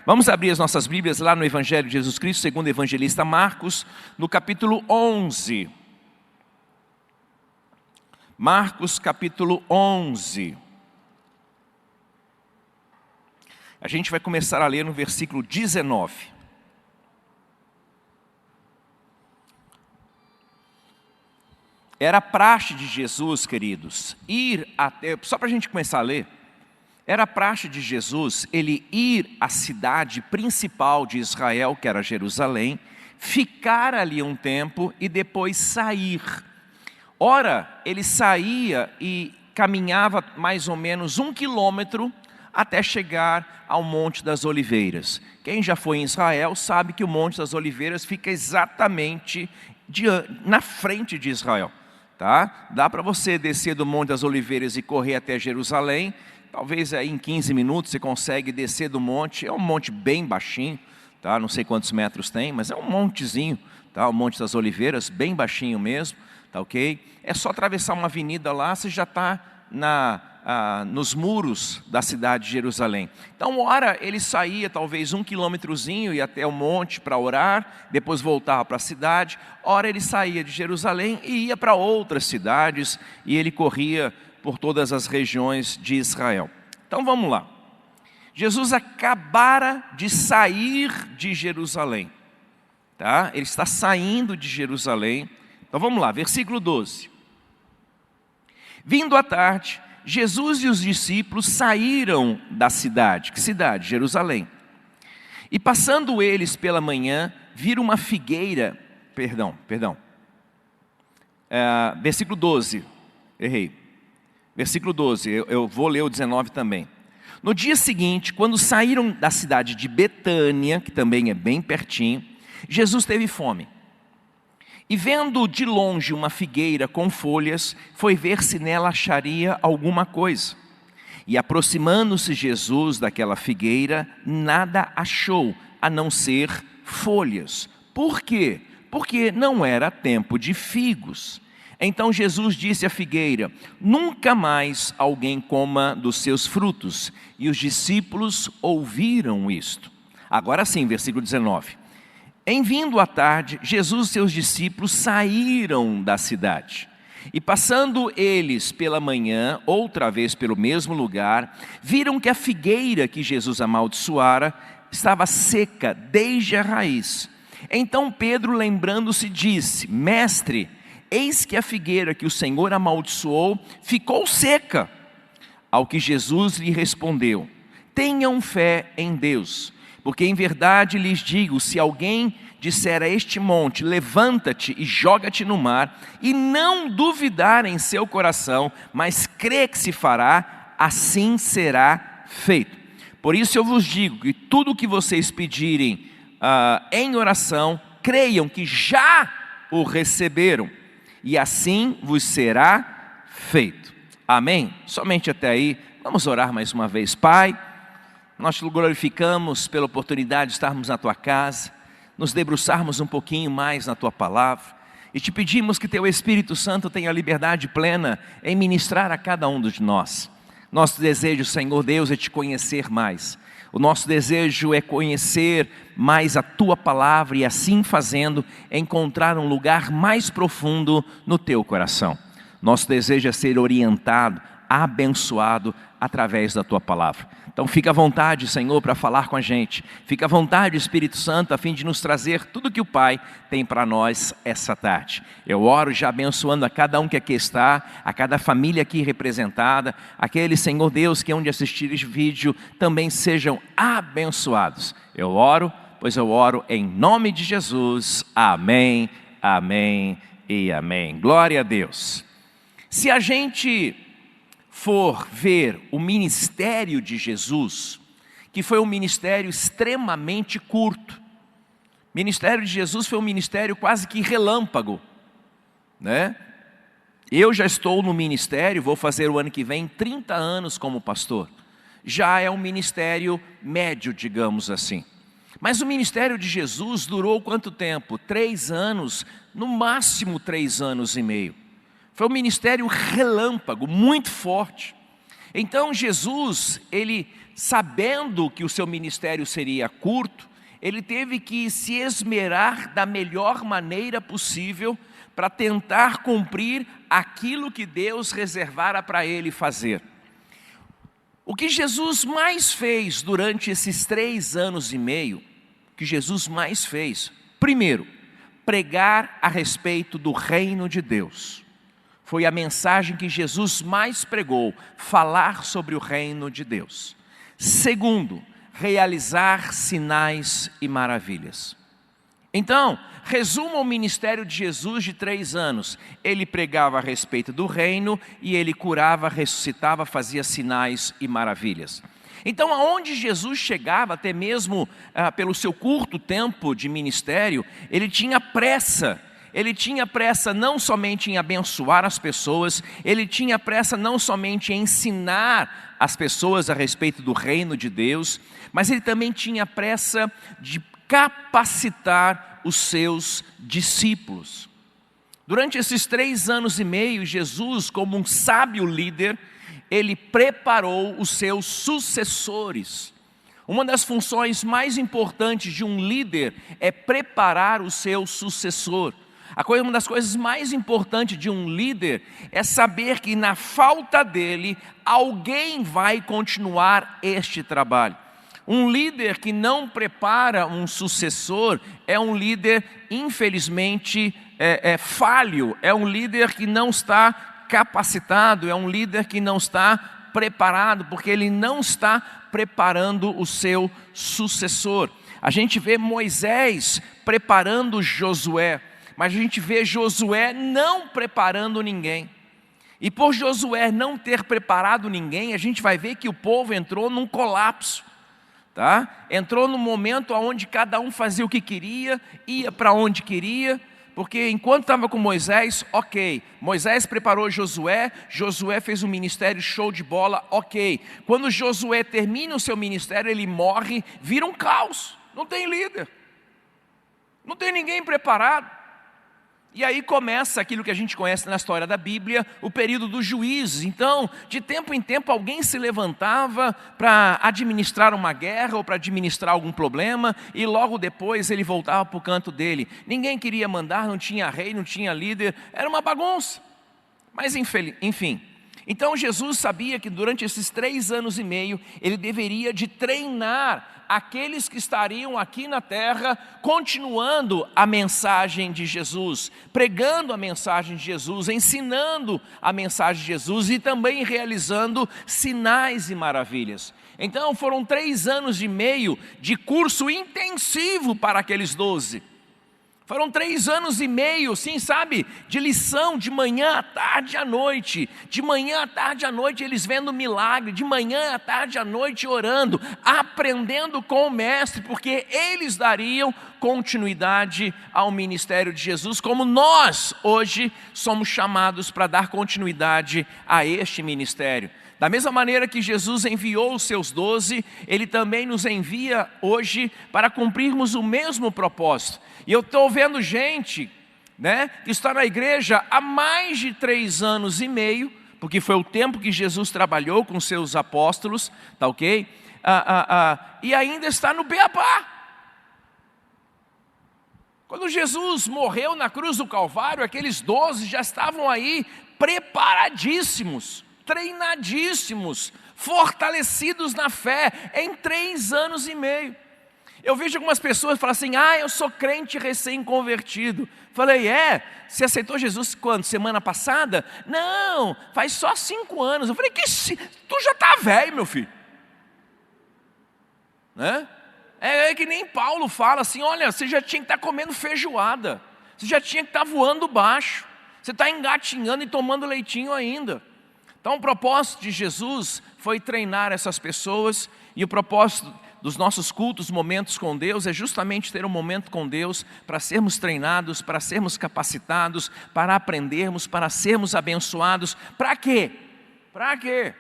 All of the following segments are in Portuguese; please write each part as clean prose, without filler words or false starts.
Vamos abrir as nossas Bíblias lá no Evangelho de Jesus Cristo, segundo o evangelista Marcos, no capítulo 11. Marcos, capítulo 11. A gente vai começar a ler no versículo 19. Era praxe de Jesus, queridos, ir até... Só para a gente começar a ler. Era praxe de Jesus ele ir à cidade principal de Israel, que era Jerusalém, ficar ali um tempo e depois sair. Ora, ele saía e caminhava mais ou menos 1 quilômetro até chegar ao Monte das Oliveiras. Quem já foi em Israel sabe que o Monte das Oliveiras fica exatamente na frente de Israel. Tá? Dá para você descer do Monte das Oliveiras e correr até Jerusalém. Talvez aí em 15 minutos você consegue descer do monte. É um monte bem baixinho, tá? Não sei quantos metros tem, mas é um montezinho, tá? O Monte das Oliveiras, bem baixinho mesmo, tá ok? É só atravessar uma avenida lá, você já está nos muros da cidade de Jerusalém. Então, ora ele saía talvez 1 quilômetrozinho e até o monte para orar, depois voltava para a cidade. Ora ele saía de Jerusalém e ia para outras cidades e ele corria por todas as regiões de Israel. Então vamos lá. Jesus acabara de sair de Jerusalém. Tá? Ele está saindo de Jerusalém. Então vamos lá, versículo 12. Vindo à tarde, Jesus e os discípulos saíram da cidade. Que cidade? Jerusalém. E passando eles pela manhã, viram uma figueira... versículo 12. Errei. Versículo 12, eu vou ler o 19 também. No dia seguinte, quando saíram da cidade de Betânia, que também é bem pertinho, Jesus teve fome. E vendo de longe uma figueira com folhas, foi ver se nela acharia alguma coisa. E aproximando-se Jesus daquela figueira, nada achou, a não ser folhas. Por quê? Porque não era tempo de figos. Então Jesus disse à figueira: nunca mais alguém coma dos seus frutos. E os discípulos ouviram isto. Agora sim, versículo 19. Em vindo à tarde, Jesus e seus discípulos saíram da cidade. E passando eles pela manhã, outra vez pelo mesmo lugar, viram que a figueira que Jesus amaldiçoara estava seca desde a raiz. Então Pedro, lembrando-se, disse: Mestre, eis que a figueira que o Senhor amaldiçoou ficou seca. Ao que Jesus lhe respondeu: tenham fé em Deus, porque em verdade lhes digo, se alguém disser a este monte, levanta-te e joga-te no mar, e não duvidar em seu coração, mas crê que se fará, assim será feito. Por isso eu vos digo que tudo o que vocês pedirem em oração, creiam que já o receberam, e assim vos será feito. Amém? Somente até aí. Vamos orar mais uma vez. Pai, nós te glorificamos pela oportunidade de estarmos na tua casa, nos debruçarmos um pouquinho mais na tua palavra, e te pedimos que teu Espírito Santo tenha liberdade plena em ministrar a cada um de nós. Nosso desejo, Senhor Deus, é te conhecer mais. O nosso desejo é conhecer mais a tua palavra e, assim fazendo, encontrar um lugar mais profundo no teu coração. Nosso desejo é ser orientado, abençoado através da tua palavra. Então fica à vontade, Senhor, para falar com a gente. Fica à vontade, Espírito Santo, a fim de nos trazer tudo que o Pai tem para nós essa tarde. Eu oro já abençoando a cada um que aqui está, a cada família aqui representada, aqueles, Senhor Deus, que onde assistir este vídeo também sejam abençoados. Eu oro, pois eu oro em nome de Jesus. Amém, amém e amém. Glória a Deus. Se a gente for ver o ministério de Jesus, que foi um ministério extremamente curto. O ministério de Jesus foi um ministério quase que relâmpago, né? Eu já estou no ministério, vou fazer o ano que vem 30 anos como pastor. Já é um ministério médio, digamos assim. Mas o ministério de Jesus durou quanto tempo? 3 anos, no máximo 3 anos e meio. Foi um ministério relâmpago, muito forte. Então Jesus, ele sabendo que o seu ministério seria curto, ele teve que se esmerar da melhor maneira possível para tentar cumprir aquilo que Deus reservara para ele fazer. O que Jesus mais fez durante esses 3 anos e meio, o que Jesus mais fez, primeiro, pregar a respeito do reino de Deus. Foi a mensagem que Jesus mais pregou, falar sobre o reino de Deus. Segundo, realizar sinais e maravilhas. Então, resuma o ministério de Jesus de 3 anos. Ele pregava a respeito do reino e ele curava, ressuscitava, fazia sinais e maravilhas. Então, aonde Jesus chegava, até mesmo pelo seu curto tempo de ministério, ele tinha pressa. Ele tinha pressa não somente em abençoar as pessoas, ele tinha pressa não somente em ensinar as pessoas a respeito do reino de Deus, mas ele também tinha pressa de capacitar os seus discípulos. Durante esses 3 anos e meio, Jesus, como um sábio líder, ele preparou os seus sucessores. Uma das funções mais importantes de um líder é preparar o seu sucessor. Uma das coisas mais importantes de um líder é saber que na falta dele, alguém vai continuar este trabalho. Um líder que não prepara um sucessor é um líder, infelizmente, falho, é um líder que não está capacitado, é um líder que não está preparado, porque ele não está preparando o seu sucessor. A gente vê Moisés preparando Josué, mas a gente vê Josué não preparando ninguém. E por Josué não ter preparado ninguém, a gente vai ver que o povo entrou num colapso. Tá? Entrou num momento onde cada um fazia o que queria, ia para onde queria, porque enquanto estava com Moisés, ok. Moisés preparou Josué, Josué fez um ministério show de bola, ok. Quando Josué termina o seu ministério, ele morre, vira um caos, não tem líder, não tem ninguém preparado. E aí começa aquilo que a gente conhece na história da Bíblia, o período dos juízes. Então, de tempo em tempo, alguém se levantava para administrar uma guerra ou para administrar algum problema, e logo depois ele voltava para o canto dele. Ninguém queria mandar, não tinha rei, não tinha líder, era uma bagunça. Mas enfim, então Jesus sabia que durante esses 3 anos e meio, ele deveria de treinar aqueles que estariam aqui na terra, continuando a mensagem de Jesus, pregando a mensagem de Jesus, ensinando a mensagem de Jesus e também realizando sinais e maravilhas. Então foram 3 anos e meio de curso intensivo para aqueles 12. Foram 3 anos e meio, sim, sabe, de lição, de manhã à tarde à noite. De manhã à tarde à noite eles vendo milagre, de manhã à tarde à noite orando, aprendendo com o mestre, porque eles dariam continuidade ao ministério de Jesus, como nós hoje somos chamados para dar continuidade a este ministério. Da mesma maneira que Jesus enviou os seus 12, Ele também nos envia hoje para cumprirmos o mesmo propósito. E eu estou vendo gente, que está na igreja há mais de 3 anos e meio, porque foi o tempo que Jesus trabalhou com seus apóstolos, tá ok? E ainda está no beabá. Quando Jesus morreu na cruz do Calvário, aqueles 12 já estavam aí preparadíssimos, treinadíssimos, fortalecidos na fé, em 3 anos e meio. Eu vejo algumas pessoas falam assim, eu sou crente recém-convertido. Falei, você aceitou Jesus quando? Semana passada? Não, faz só 5 anos. Eu falei, tu já está velho, meu filho. Né? É que nem Paulo fala assim, olha, você já tinha que estar comendo feijoada. Você já tinha que estar voando baixo. Você está engatinhando e tomando leitinho ainda. Então o propósito de Jesus foi treinar essas pessoas, e o propósito dos nossos cultos, momentos com Deus, é justamente ter um momento com Deus para sermos treinados, para sermos capacitados, para aprendermos, para sermos abençoados. Para quê? Para quê?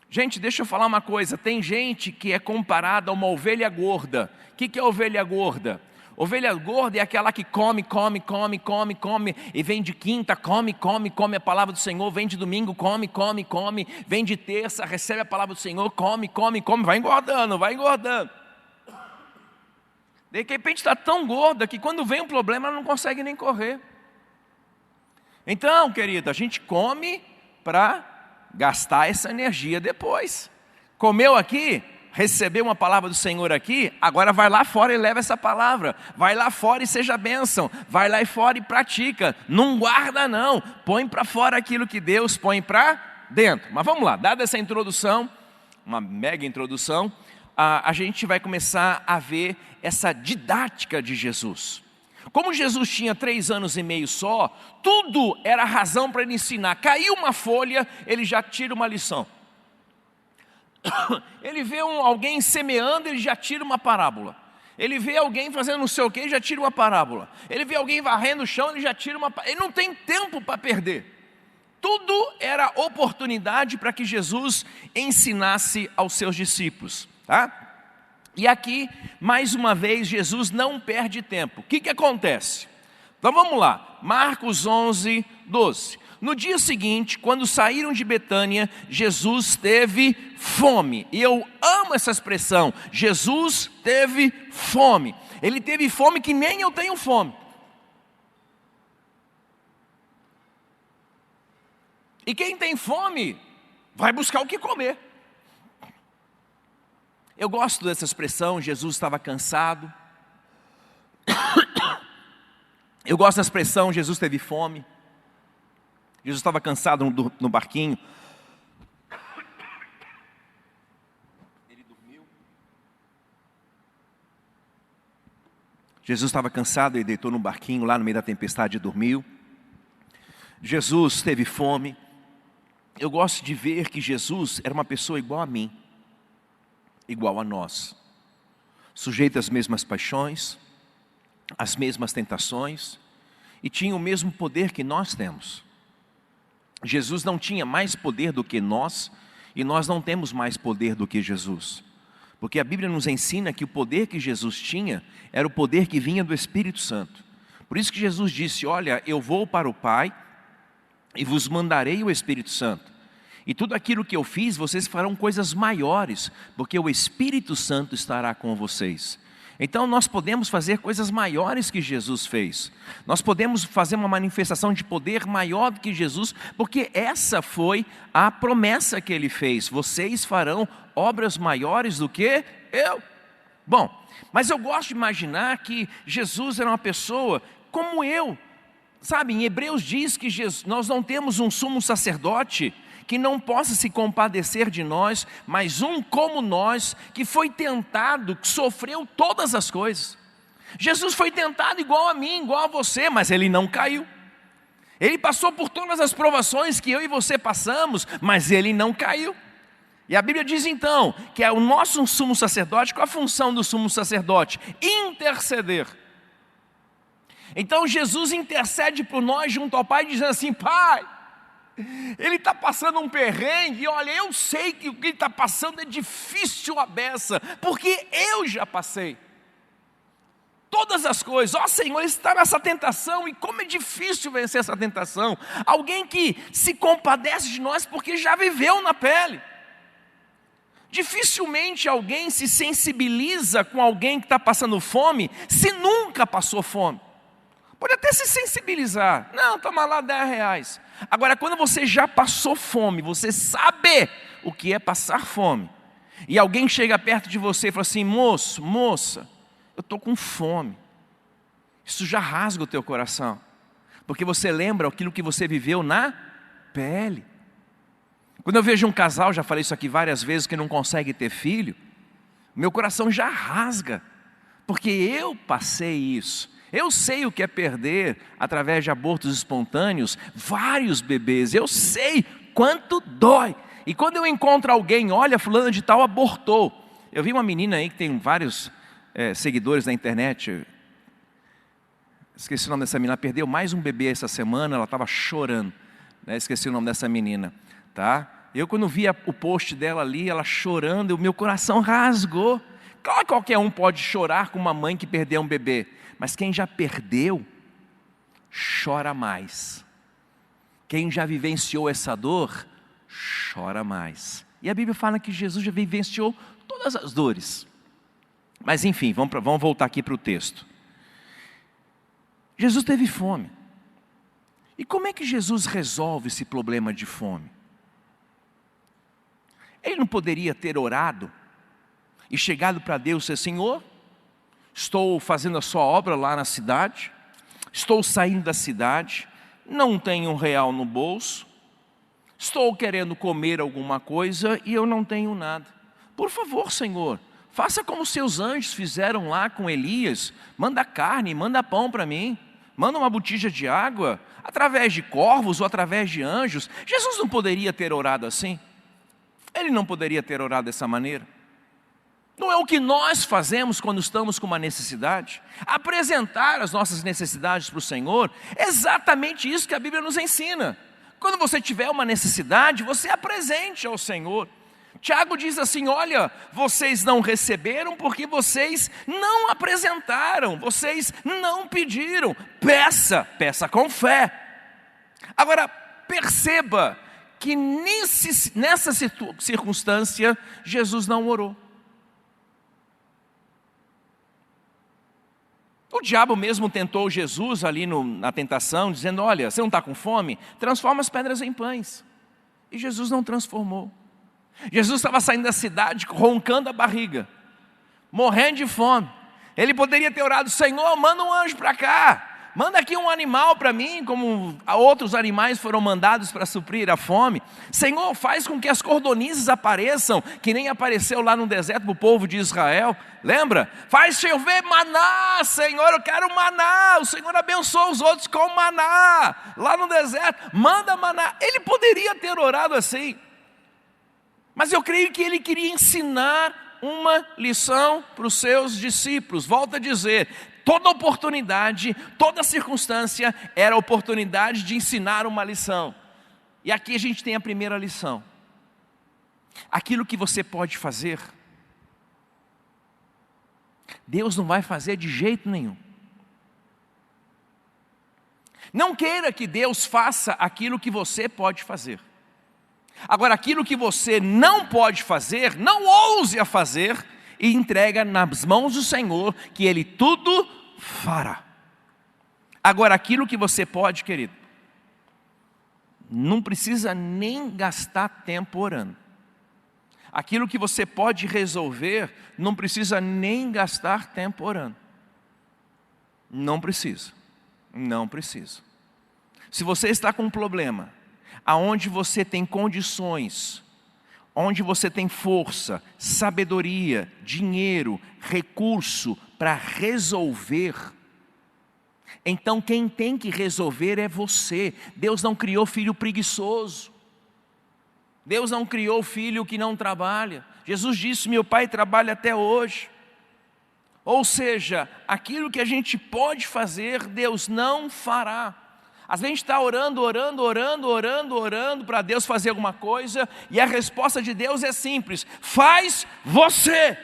Gente, deixa eu falar uma coisa, tem gente que é comparada a uma ovelha gorda. O que é ovelha gorda? Ovelha gorda é aquela que come, e vem de quinta, come a palavra do Senhor, vem de domingo, come, vem de terça, recebe a palavra do Senhor, come, vai engordando. De repente está tão gorda que quando vem um problema ela não consegue nem correr. Então, querido, a gente come para gastar essa energia depois. Comeu aqui, recebeu uma palavra do Senhor aqui, agora vai lá fora e leva essa palavra. Vai lá fora e seja bênção. Vai lá fora e pratica. Não guarda não. Põe para fora aquilo que Deus põe para dentro. Mas vamos lá, dada essa introdução, uma mega introdução, a gente vai começar a ver essa didática de Jesus. Como Jesus tinha 3 anos e meio só, tudo era razão para ele ensinar. Caiu uma folha, ele já tira uma lição. Ele vê alguém semeando, ele já tira uma parábola. Ele vê alguém fazendo não sei o que, ele já tira uma parábola. Ele vê alguém varrendo o chão, ele já tira uma parábola. Ele não tem tempo para perder. Tudo era oportunidade para que Jesus ensinasse aos seus discípulos, tá? E aqui, mais uma vez, Jesus não perde tempo. O que acontece? Então vamos lá, Marcos 11, 12. No dia seguinte, quando saíram de Betânia, Jesus teve fome. E eu amo essa expressão, Jesus teve fome. Ele teve fome que nem eu tenho fome. E quem tem fome, vai buscar o que comer. Eu gosto dessa expressão, Jesus estava cansado. Eu gosto da expressão, Jesus teve fome. Jesus estava cansado no barquinho. Ele dormiu. Jesus estava cansado e deitou no barquinho lá no meio da tempestade e dormiu. Jesus teve fome. Eu gosto de ver que Jesus era uma pessoa igual a mim, igual a nós, sujeito às mesmas paixões, às mesmas tentações, e tinha o mesmo poder que nós temos. Jesus não tinha mais poder do que nós, e nós não temos mais poder do que Jesus, porque a Bíblia nos ensina que o poder que Jesus tinha era o poder que vinha do Espírito Santo. Por isso que Jesus disse: olha, eu vou para o Pai e vos mandarei o Espírito Santo, e tudo aquilo que eu fiz, vocês farão coisas maiores, porque o Espírito Santo estará com vocês. Então nós podemos fazer coisas maiores que Jesus fez. Nós podemos fazer uma manifestação de poder maior do que Jesus, porque essa foi a promessa que Ele fez. Vocês farão obras maiores do que eu. Bom, mas eu gosto de imaginar que Jesus era uma pessoa como eu. Sabe, em Hebreus diz que nós não temos um sumo sacerdote que não possa se compadecer de nós, mas um como nós, que foi tentado, que sofreu todas as coisas. Jesus foi tentado igual a mim, igual a você, mas Ele não caiu. Ele passou por todas as provações que eu e você passamos, mas Ele não caiu. E a Bíblia diz então, que é o nosso sumo sacerdote. Qual a função do sumo sacerdote? Interceder. Então Jesus intercede por nós junto ao Pai, dizendo assim: Pai, ele está passando um perrengue, e olha, eu sei que o que ele está passando é difícil a beça, porque eu já passei todas as coisas. Ó Senhor, ele está nessa tentação, e como é difícil vencer essa tentação. Alguém que se compadece de nós porque já viveu na pele. Dificilmente alguém se sensibiliza com alguém que está passando fome, se nunca passou fome. Pode até se sensibilizar. Não, toma lá R$10. Agora, quando você já passou fome, você sabe o que é passar fome, e alguém chega perto de você e fala assim: moço, moça, eu estou com fome. Isso já rasga o teu coração, porque você lembra aquilo que você viveu na pele. Quando eu vejo um casal, já falei isso aqui várias vezes, que não consegue ter filho, meu coração já rasga, porque eu passei isso. Eu sei o que é perder, através de abortos espontâneos, vários bebês. Eu sei quanto dói. E quando eu encontro alguém, olha, fulano de tal abortou. Eu vi uma menina aí que tem vários seguidores na internet. Esqueci o nome dessa menina. Ela perdeu mais um bebê essa semana, ela estava chorando. Esqueci o nome dessa menina. Tá? Eu, quando vi o post dela ali, ela chorando, o meu coração rasgou. Claro que qualquer um pode chorar com uma mãe que perdeu um bebê, Mas quem já perdeu, chora mais. Quem já vivenciou essa dor, chora mais. E a Bíblia fala que Jesus já vivenciou todas as dores. Mas enfim, vamos voltar aqui para o texto. Jesus teve fome. E como é que Jesus resolve esse problema de fome? Ele não poderia ter orado e chegado para Deus e dizer: Senhor, estou fazendo a sua obra lá na cidade, estou saindo da cidade, não tenho R$1 no bolso, estou querendo comer alguma coisa e eu não tenho nada. Por favor, Senhor, faça como seus anjos fizeram lá com Elias, manda carne, manda pão para mim, manda uma botija de água, através de corvos ou através de anjos. Jesus não poderia ter orado assim? Ele não poderia ter orado dessa maneira? Não é o que nós fazemos quando estamos com uma necessidade? Apresentar as nossas necessidades para o Senhor, é exatamente isso que a Bíblia nos ensina. Quando você tiver uma necessidade, você apresente ao Senhor. Tiago diz assim: olha, vocês não receberam porque vocês não apresentaram, vocês não pediram. Peça com fé. Agora, perceba que nessa circunstância, Jesus não orou. O diabo mesmo tentou Jesus ali na tentação, dizendo: olha, você não está com fome? Transforma as pedras em pães. E Jesus não transformou. Jesus estava saindo da cidade, roncando a barriga, morrendo de fome. Ele poderia ter orado: Senhor, manda um anjo para cá, manda aqui um animal para mim, como outros animais foram mandados para suprir a fome. Senhor, faz com que as cordonizes apareçam, que nem apareceu lá no deserto para o povo de Israel. Lembra? Faz chover maná, Senhor, eu quero maná. O Senhor abençoou os outros com maná, lá no deserto, manda maná. Ele poderia ter orado assim, mas eu creio que ele queria ensinar uma lição para os seus discípulos. Volto a dizer, toda oportunidade, toda circunstância era oportunidade de ensinar uma lição. E aqui a gente tem a primeira lição. Aquilo que você pode fazer, Deus não vai fazer de jeito nenhum. Não queira que Deus faça aquilo que você pode fazer. Agora, aquilo que você não pode fazer, não ouse a fazer, e entrega nas mãos do Senhor, que Ele tudo fará. Agora, aquilo que você pode, querido, não precisa nem gastar tempo orando. Aquilo que você pode resolver, não precisa nem gastar tempo orando. Não precisa. Se você está com um problema, aonde você tem condições, onde você tem força, sabedoria, dinheiro, recurso para resolver, então quem tem que resolver é você. Deus não criou filho preguiçoso. Deus não criou filho que não trabalha. Jesus disse: meu pai trabalha até hoje. Ou seja, aquilo que a gente pode fazer, Deus não fará. Às vezes a gente está orando para Deus fazer alguma coisa, e a resposta de Deus é simples: faz você.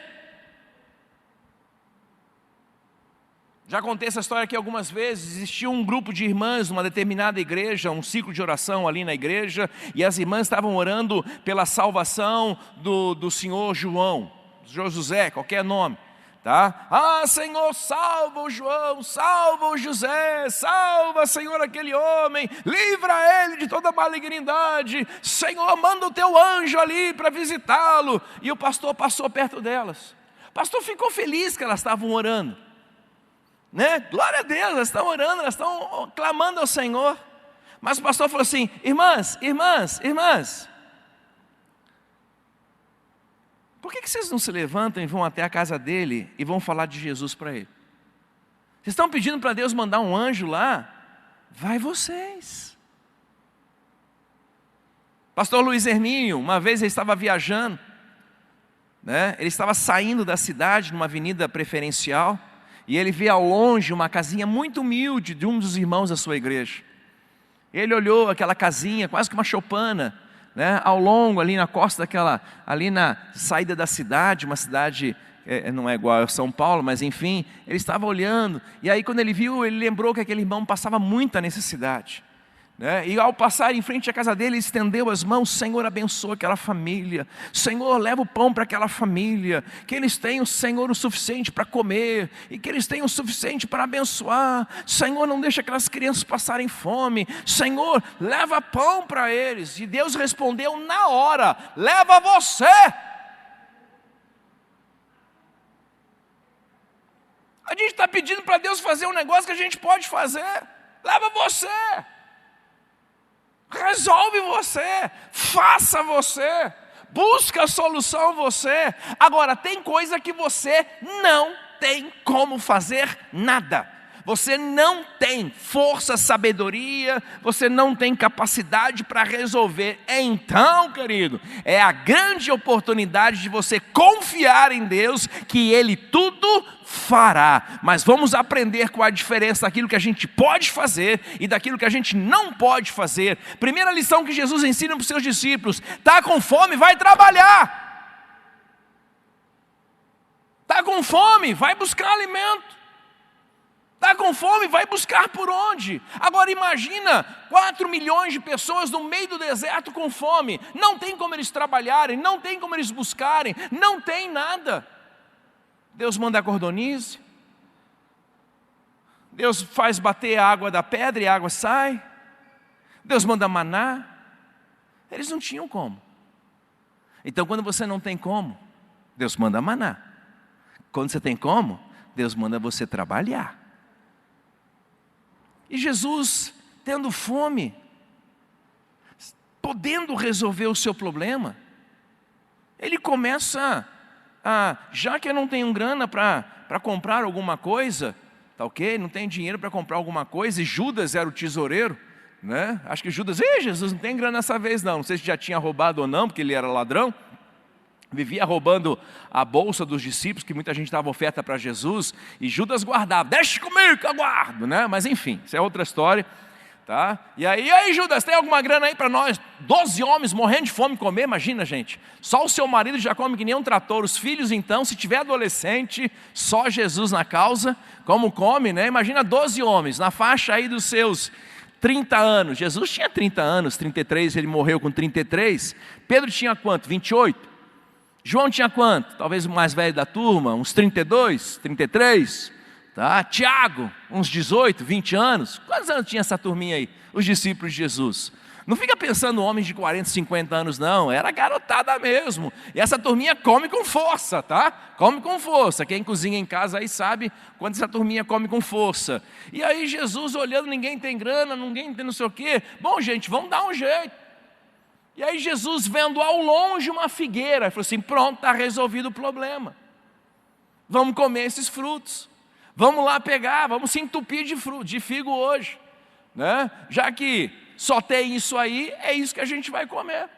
Já contei essa história aqui algumas vezes. Existia um grupo de irmãs numa determinada igreja, um ciclo de oração ali na igreja, e as irmãs estavam orando pela salvação do senhor João, José, qualquer nome. Tá? Ah, Senhor, salva o João, salva o José, salva, Senhor, aquele homem, livra ele de toda malignidade, Senhor, manda o teu anjo ali para visitá-lo. E o pastor passou perto delas. O pastor ficou feliz que elas estavam orando, né? Glória a Deus, elas estão orando, elas estão clamando ao Senhor. Mas o pastor falou assim: irmãs, por que vocês não se levantam e vão até a casa dele e vão falar de Jesus para ele? Vocês estão pedindo para Deus mandar um anjo lá? Vai vocês. Pastor Luiz Hermínio, uma vez ele estava viajando, né? Ele estava saindo da cidade numa avenida preferencial, e ele vê ao longe uma casinha muito humilde de um dos irmãos da sua igreja. Ele olhou aquela casinha, quase que uma choupana, né, ao longo ali na costa ali na saída da cidade, uma cidade não é igual a São Paulo, mas enfim, ele estava olhando, e aí quando ele viu, ele lembrou que aquele irmão passava muita necessidade, né? E ao passar em frente à casa dele, ele estendeu as mãos: Senhor, abençoa aquela família, Senhor, leva o pão para aquela família, que eles tenham, Senhor, o suficiente para comer, e que eles tenham o suficiente para abençoar, Senhor, não deixa aquelas crianças passarem fome, Senhor, leva pão para eles. E Deus respondeu na hora: leva você. A gente está pedindo para Deus fazer um negócio que a gente pode fazer. Leva você. Resolve você, faça você, busca a solução você. Agora, tem coisa que você não tem como fazer nada. Você não tem força, sabedoria, você não tem capacidade para resolver. Então, querido, é a grande oportunidade de você confiar em Deus, que Ele tudo fará. Mas vamos aprender com a diferença daquilo que a gente pode fazer e daquilo que a gente não pode fazer. Primeira lição que Jesus ensina para os seus discípulos: está com fome, vai trabalhar. Está com fome, vai buscar alimento. Está com fome, vai buscar por onde? Agora imagina 4 milhões de pessoas no meio do deserto com fome. Não tem como eles trabalharem, não tem como eles buscarem, não tem nada. Deus manda a cordonize, Deus faz bater a água da pedra e a água sai, Deus manda maná. Eles não tinham como. Então quando você não tem como, Deus manda maná. Quando você tem como, Deus manda você trabalhar. E Jesus, tendo fome, podendo resolver o seu problema, ele começa já que eu não tenho grana para comprar alguma coisa, tá ok? Não tenho dinheiro para comprar alguma coisa, e Judas era o tesoureiro, né? Acho que Judas: Jesus, não tem grana dessa vez não sei se já tinha roubado ou não, porque ele era ladrão. Vivia roubando a bolsa dos discípulos, que muita gente dava oferta para Jesus, e Judas guardava: deixa comigo que eu guardo, né? Mas enfim, isso é outra história, tá? E aí Judas, tem alguma grana aí para nós? 12 homens morrendo de fome comer, imagina, gente. Só o seu marido já come que nem um trator, os filhos então, se tiver adolescente, só Jesus na causa, como come, né? Imagina 12 homens, na faixa aí dos seus 30 anos, Jesus tinha 30 anos, 33, ele morreu com 33, Pedro tinha quanto? 28? João tinha quanto? Talvez o mais velho da turma, uns 32, 33, tá? Tiago, uns 18, 20 anos. Quantos anos tinha essa turminha aí? Os discípulos de Jesus. Não fica pensando homens de 40, 50 anos não, era garotada mesmo. E essa turminha come com força, tá? Come com força. Quem cozinha em casa aí sabe quando essa turminha come com força. E aí Jesus olhando, ninguém tem grana, ninguém tem não sei o quê. Bom, gente, vamos dar um jeito. E aí Jesus, vendo ao longe uma figueira, falou assim: pronto, está resolvido o problema. Vamos comer esses frutos. Vamos lá pegar, vamos se entupir de figo hoje, né? Já que só tem isso aí, é isso que a gente vai comer,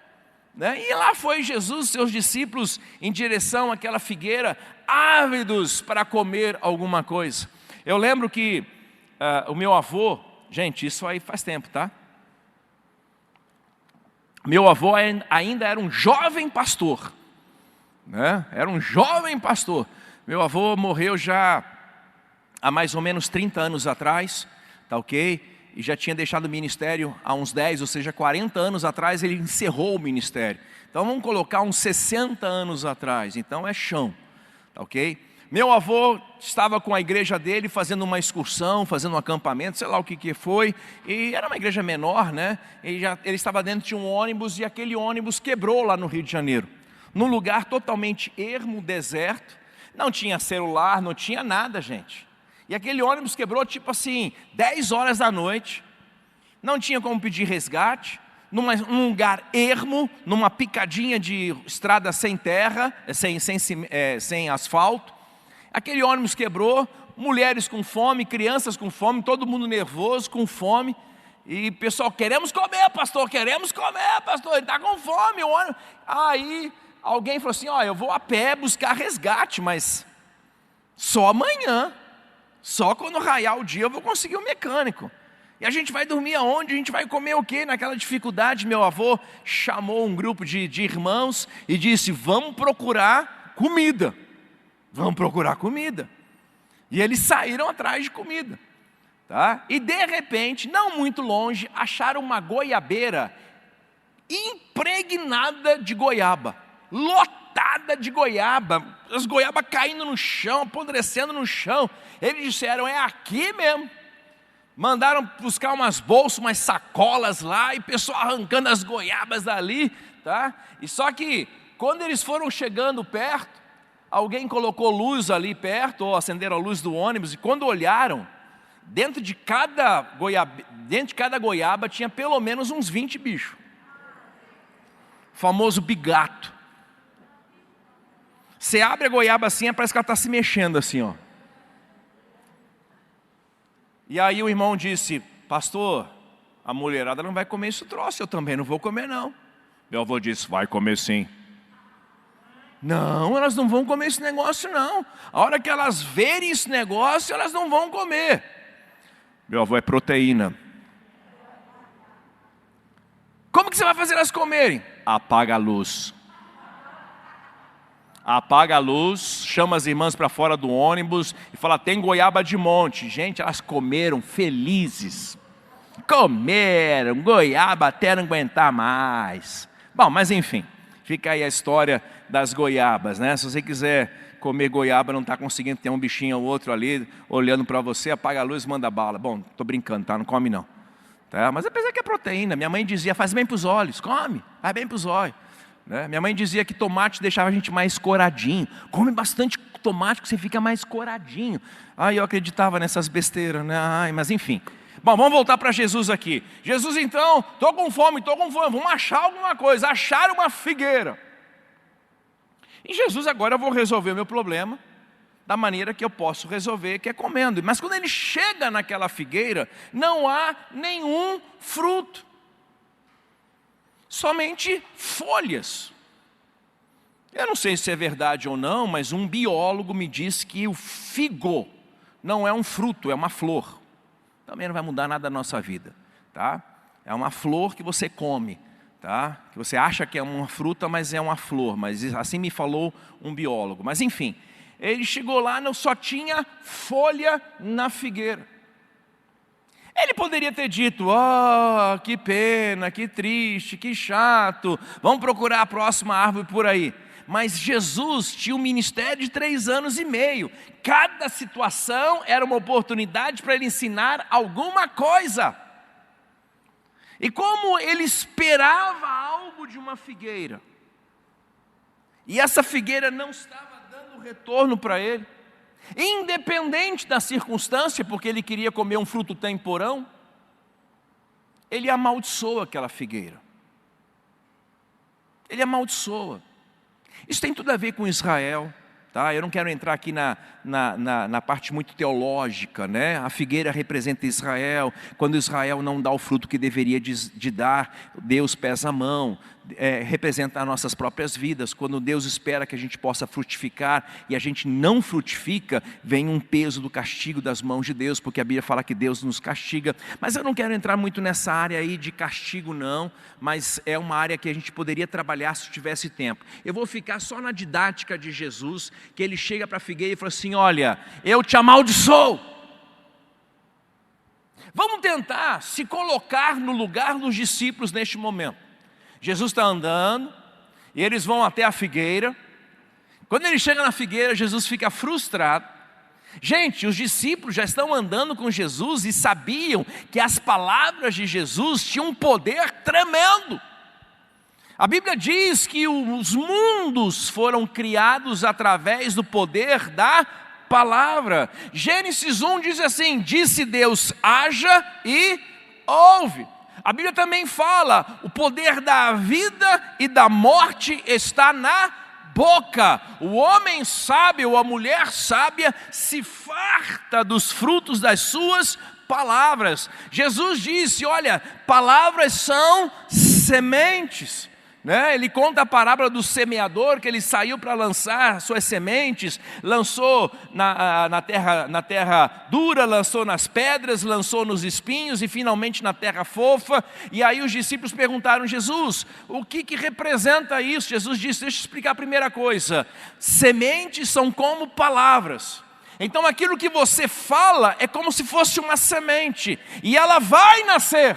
né? E lá foi Jesus, seus discípulos, em direção àquela figueira, ávidos para comer alguma coisa. Eu lembro que o meu avô, gente, isso aí faz tempo, tá? Meu avô ainda era um jovem pastor, né? Era um jovem pastor. Meu avô morreu já há mais ou menos 30 anos atrás, tá ok? E já tinha deixado o ministério há uns 10, ou seja, 40 anos atrás ele encerrou o ministério. Então vamos colocar uns 60 anos atrás, então é chão, tá ok? Meu avô estava com a igreja dele fazendo uma excursão, fazendo um acampamento, sei lá o que foi, e era uma igreja menor, né? Ele estava dentro de um ônibus e aquele ônibus quebrou lá no Rio de Janeiro, num lugar totalmente ermo, deserto, não tinha celular, não tinha nada, gente. E aquele ônibus quebrou tipo assim, 10 horas da noite, não tinha como pedir resgate, num lugar ermo, numa picadinha de estrada sem terra, sem asfalto. Aquele ônibus quebrou, mulheres com fome, crianças com fome, todo mundo nervoso, com fome. E pessoal, queremos comer, pastor, ele está com fome. Aí alguém falou assim: ó, eu vou a pé buscar resgate, mas só amanhã, só quando raiar o dia eu vou conseguir um mecânico. E a gente vai dormir aonde? A gente vai comer o quê? Naquela dificuldade, meu avô chamou um grupo de irmãos e disse: vamos procurar comida. Vamos procurar comida. E eles saíram atrás de comida. Tá? E de repente, não muito longe, acharam uma goiabeira impregnada de goiaba. Lotada de goiaba. As goiabas caindo no chão, apodrecendo no chão. Eles disseram, é aqui mesmo. Mandaram buscar umas bolsas, umas sacolas lá, e o pessoal arrancando as goiabas dali. Tá? E só que, quando eles foram chegando perto, alguém colocou luz ali perto, ou acenderam a luz do ônibus, e quando olharam, dentro de cada goiaba tinha pelo menos uns 20 bichos. O famoso bigato. Você abre a goiaba assim, parece que ela está se mexendo assim, ó. E aí o irmão disse, pastor, a mulherada não vai comer esse troço, eu também não vou comer não. Meu avô disse, vai comer sim. Não, elas não vão comer esse negócio não. A hora que elas verem esse negócio, elas não vão comer. Meu avô, é proteína. Como que você vai fazer elas comerem? Apaga a luz. Apaga a luz, chama as irmãs para fora do ônibus e fala, tem goiaba de monte. Gente, elas comeram felizes. Comeram goiaba até não aguentar mais. Bom, mas enfim, fica aí a história das goiabas, né? Se você quiser comer goiaba, não está conseguindo ter um bichinho ou outro ali, olhando para você, apaga a luz e manda bala. Bom, estou brincando, tá? Não come não. Tá? Mas apesar que é proteína, minha mãe dizia, faz bem para os olhos, come, faz bem para os olhos. Né? Minha mãe dizia que tomate deixava a gente mais coradinho. Come bastante tomate que você fica mais coradinho. Eu acreditava nessas besteiras, né? Mas enfim. Bom, vamos voltar para Jesus aqui. Jesus então, estou com fome, vamos achar alguma coisa. Acharam uma figueira. E Jesus, agora eu vou resolver o meu problema da maneira que eu posso resolver, que é comendo. Mas quando ele chega naquela figueira, não há nenhum fruto. Somente folhas. Eu não sei se é verdade ou não, mas um biólogo me disse que o figo não é um fruto, é uma flor. Também não vai mudar nada na nossa vida, tá? É uma flor que você come, tá? Que você acha que é uma fruta, mas é uma flor. Mas assim me falou um biólogo. Mas enfim, ele chegou lá, não só tinha folha na figueira. Ele poderia ter dito, que pena, que triste, que chato, vamos procurar a próxima árvore por aí. Mas Jesus tinha um ministério de 3 anos e meio. Cada situação era uma oportunidade para ele ensinar alguma coisa. E como ele esperava algo de uma figueira, e essa figueira não estava dando retorno para ele, independente da circunstância, porque ele queria comer um fruto temporão, ele amaldiçoa aquela figueira. Ele amaldiçoa. Isso tem tudo a ver com Israel, tá? Eu não quero entrar aqui na parte muito teológica, né? A figueira representa Israel. Quando Israel não dá o fruto que deveria de dar, Deus pesa a mão. Representa as nossas próprias vidas. Quando Deus espera que a gente possa frutificar e a gente não frutifica, vem um peso do castigo das mãos de Deus, porque a Bíblia fala que Deus nos castiga. Mas eu não quero entrar muito nessa área aí de castigo não, mas é uma área que a gente poderia trabalhar se tivesse tempo. Eu vou ficar só na didática de Jesus, que ele chega para a figueira e fala assim, olha, eu te amaldiçoo. Vamos tentar se colocar no lugar dos discípulos neste momento. Jesus está andando, e eles vão até a figueira. Quando ele chega na figueira, Jesus fica frustrado. Gente, os discípulos já estão andando com Jesus e sabiam que as palavras de Jesus tinham um poder tremendo. A Bíblia diz que os mundos foram criados através do poder da palavra. Gênesis 1 diz assim, disse Deus, haja e houve. A Bíblia também fala, o poder da vida e da morte está na boca. O homem sábio ou a mulher sábia se farta dos frutos das suas palavras. Jesus disse, olha, palavras são sementes. né? Ele conta a parábola do semeador, que ele saiu para lançar suas sementes, lançou na terra dura, lançou nas pedras, lançou nos espinhos e finalmente na terra fofa. E aí os discípulos perguntaram: Jesus, o que representa isso? Jesus disse: deixa eu explicar a primeira coisa. Sementes são como palavras. Então aquilo que você fala é como se fosse uma semente, e ela vai nascer.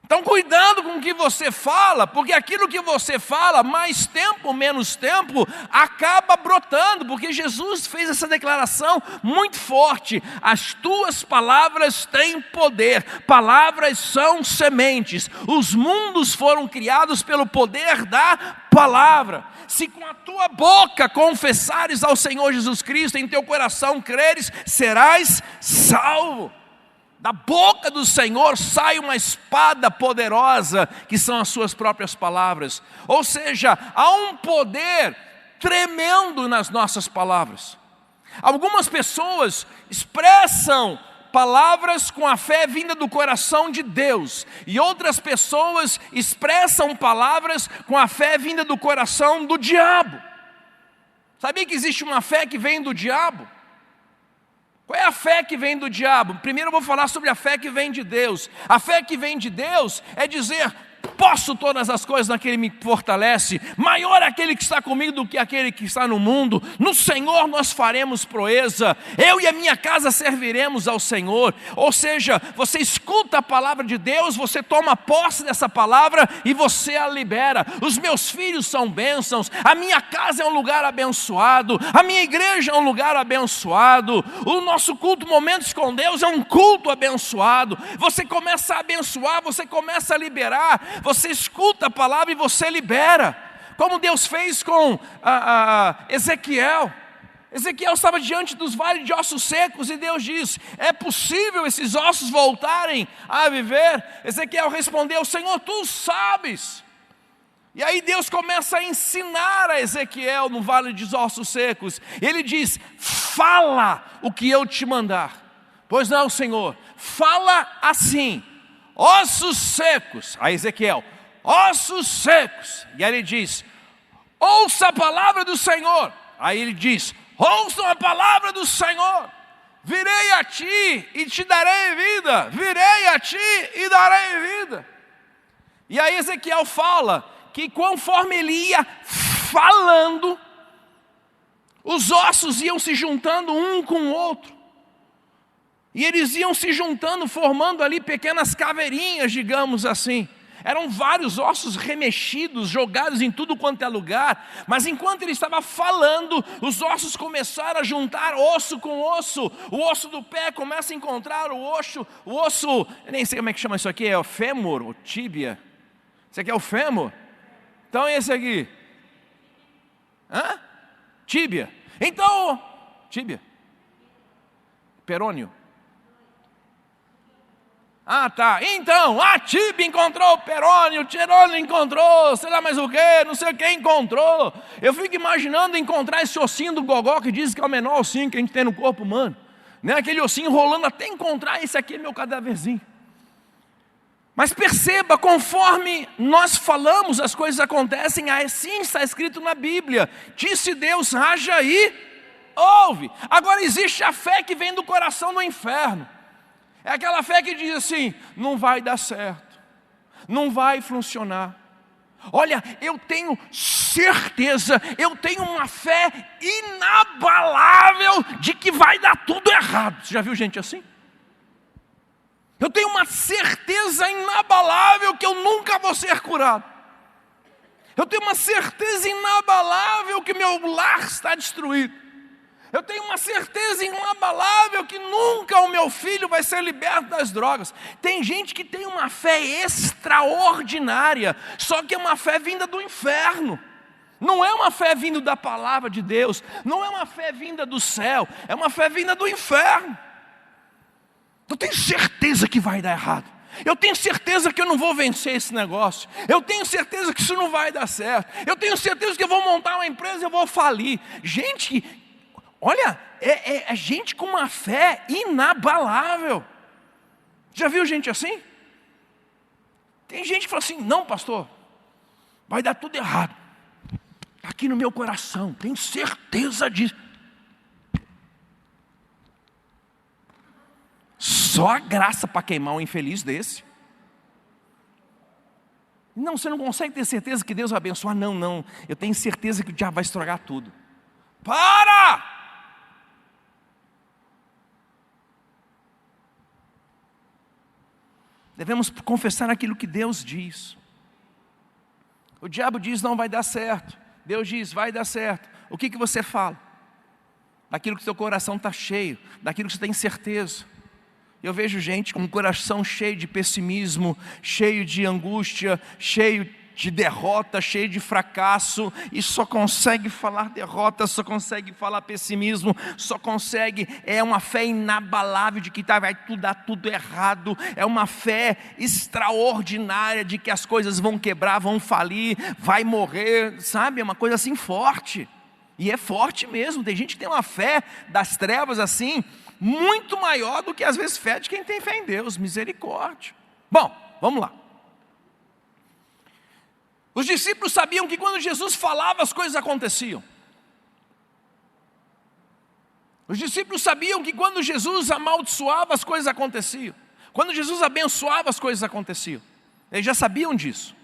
Então cuidado com o que você fala, porque aquilo que você fala, mais tempo, menos tempo, acaba brotando, porque Jesus fez essa declaração muito forte: as tuas palavras têm poder, palavras são sementes, os mundos foram criados pelo poder da palavra. Se com a tua boca confessares ao Senhor Jesus Cristo, em teu coração creres, serás salvo. Da boca do Senhor sai uma espada poderosa, que são as suas próprias palavras. Ou seja, há um poder tremendo nas nossas palavras. Algumas pessoas expressam palavras com a fé vinda do coração de Deus, e outras pessoas expressam palavras com a fé vinda do coração do diabo. Sabia que existe uma fé que vem do diabo? Qual é a fé que vem do diabo? Primeiro eu vou falar sobre a fé que vem de Deus. A fé que vem de Deus é dizer: posso todas as coisas naquele que me fortalece, maior é aquele que está comigo do que aquele que está no mundo, no Senhor nós faremos proeza, eu e a minha casa serviremos ao Senhor. Ou seja, você escuta a palavra de Deus, você toma posse dessa palavra e você a libera. Os meus filhos são bênçãos, a minha casa é um lugar abençoado, a minha igreja é um lugar abençoado, o nosso culto, momentos com Deus, é um culto abençoado. Você começa a abençoar, você começa a liberar, você escuta a palavra e você libera, como Deus fez com Ezequiel. Ezequiel estava diante dos vales de ossos secos e Deus diz: é possível esses ossos voltarem a viver? Ezequiel respondeu: Senhor, tu sabes. E aí Deus começa a ensinar a Ezequiel no vale de ossos secos. Ele diz: fala o que eu te mandar. Pois não, Senhor, fala assim: ossos secos. A Ezequiel: ossos secos. E aí ele diz: ouça a palavra do Senhor. Aí ele diz: ouçam a palavra do Senhor. Virei a ti e te darei vida. Virei a ti e darei vida. E aí Ezequiel fala que conforme ele ia falando, os ossos iam se juntando um com o outro. E eles iam se juntando, formando ali pequenas caveirinhas, digamos assim. Eram vários ossos remexidos, jogados em tudo quanto é lugar. Mas enquanto ele estava falando, os ossos começaram a juntar osso com osso. O osso do pé começa a encontrar o osso, eu nem sei como é que chama isso aqui, é o fêmur, o tíbia. Esse aqui é o fêmur? Então esse aqui? Tíbia. Então, tíbia. Perônio. Tá. Então, a tíbia encontrou o perônio, o perônio encontrou, sei lá mais o que, não sei o que encontrou. Eu fico imaginando encontrar esse ossinho do gogó, que diz que é o menor ossinho que a gente tem no corpo humano, né? Aquele ossinho rolando até encontrar esse aqui, meu cadáverzinho. Mas perceba, conforme nós falamos, as coisas acontecem. Assim está escrito na Bíblia: disse Deus, haja e ouve. Agora existe a fé que vem do coração do inferno. É aquela fé que diz assim: não vai dar certo, não vai funcionar. Olha, eu tenho certeza, eu tenho uma fé inabalável de que vai dar tudo errado. Você já viu gente assim? Eu tenho uma certeza inabalável que eu nunca vou ser curado. Eu tenho uma certeza inabalável que meu lar está destruído. Eu tenho uma certeza inabalável que nunca o meu filho vai ser liberto das drogas. Tem gente que tem uma fé extraordinária, só que é uma fé vinda do inferno. Não é uma fé vinda da palavra de Deus, não é uma fé vinda do céu, é uma fé vinda do inferno. Eu tenho certeza que vai dar errado. Eu tenho certeza que eu não vou vencer esse negócio. Eu tenho certeza que isso não vai dar certo. Eu tenho certeza que eu vou montar uma empresa e eu vou falir. Gente, olha, é gente com uma fé inabalável. Já viu gente assim? Tem gente que fala assim: não, pastor, vai dar tudo errado. Está aqui no meu coração, tenho certeza disso. Só a graça para queimar um infeliz desse. Não, você não consegue ter certeza que Deus vai abençoar? Não, eu tenho certeza que o diabo vai estragar tudo. Para! Devemos confessar aquilo que Deus diz. O diabo diz não vai dar certo, Deus diz vai dar certo. O que você fala? Daquilo que seu coração está cheio, daquilo que você tem certeza. Eu vejo gente com o coração cheio de pessimismo, cheio de angústia, cheio de derrota, cheio de fracasso, e só consegue falar derrota, só consegue falar pessimismo, só consegue, é uma fé inabalável de que vai dar tudo errado, é uma fé extraordinária de que as coisas vão quebrar, vão falir, vai morrer, sabe, é uma coisa assim forte, e é forte mesmo. Tem gente que tem uma fé das trevas assim, muito maior do que às vezes fé de quem tem fé em Deus, misericórdia. Bom, vamos lá. Os discípulos sabiam que quando Jesus falava as coisas aconteciam. Os discípulos sabiam que quando Jesus amaldiçoava as coisas aconteciam. Quando Jesus abençoava as coisas aconteciam. Eles já sabiam disso.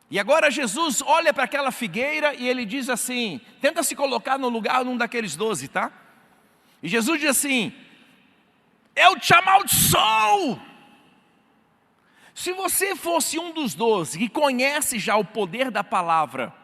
E agora Jesus olha para aquela figueira e ele diz assim, tenta se colocar no lugar de um daqueles 12, tá? E Jesus diz assim, eu te amaldiçoo. Se você fosse um dos 12 que conhece já o poder da palavra,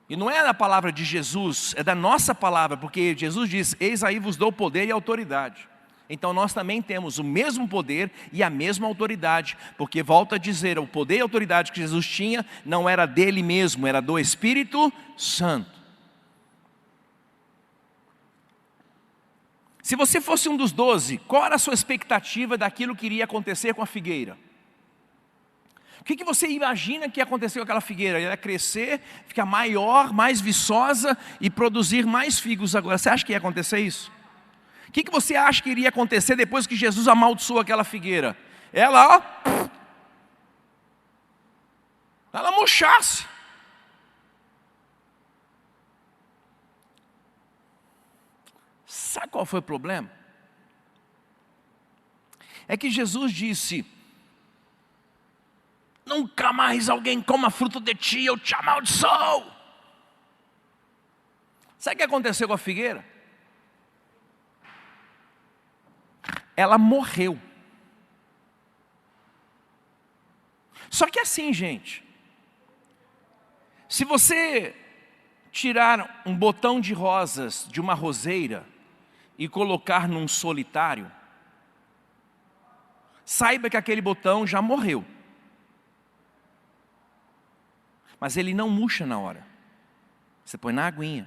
e não é da palavra de Jesus, é da nossa palavra, porque Jesus diz, eis aí vos dou poder e autoridade. Então nós também temos o mesmo poder e a mesma autoridade, porque volta a dizer, o poder e a autoridade que Jesus tinha, não era dele mesmo, era do Espírito Santo. Se você fosse um dos 12, qual era a sua expectativa daquilo que iria acontecer com a figueira? O que você imagina que ia acontecer com aquela figueira? Ela ia crescer, ficar maior, mais viçosa e produzir mais figos agora. Você acha que ia acontecer isso? O que você acha que iria acontecer depois que Jesus amaldiçoou aquela figueira? Ela murchasse. Sabe qual foi o problema? É que Jesus disse, nunca mais alguém coma fruto de ti, eu te amaldiçoo. Sabe o que aconteceu com a figueira? Ela morreu. Só que assim, gente, se você tirar um botão de rosas de uma roseira e colocar num solitário, saiba que aquele botão já morreu. Mas ele não murcha na hora. Você põe na aguinha.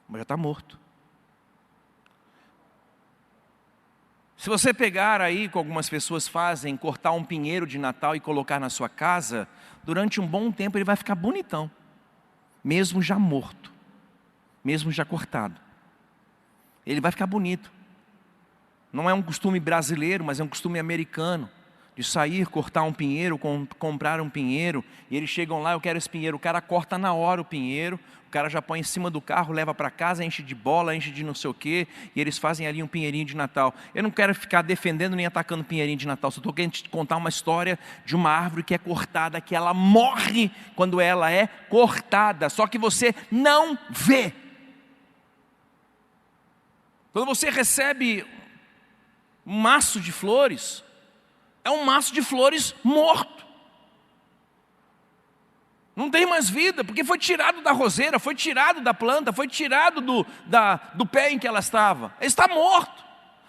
Mas já está morto. Se você pegar aí, como algumas pessoas fazem, cortar um pinheiro de Natal e colocar na sua casa, durante um bom tempo ele vai ficar bonitão, mesmo já morto, mesmo já cortado. Ele vai ficar bonito. Não é um costume brasileiro, mas é um costume americano, de sair, cortar um pinheiro, comprar um pinheiro, e eles chegam lá, eu quero esse pinheiro, o cara corta na hora o pinheiro, o cara já põe em cima do carro, leva para casa, enche de bola, enche de não sei o quê, e eles fazem ali um pinheirinho de Natal. Eu não quero ficar defendendo nem atacando pinheirinho de Natal, só estou querendo te contar uma história de uma árvore que é cortada, que ela morre quando ela é cortada, só que você não vê. Quando você recebe um maço de flores, é um maço de flores morto. Não tem mais vida, porque foi tirado da roseira, foi tirado da planta, foi tirado do pé em que ela estava. Ele está morto,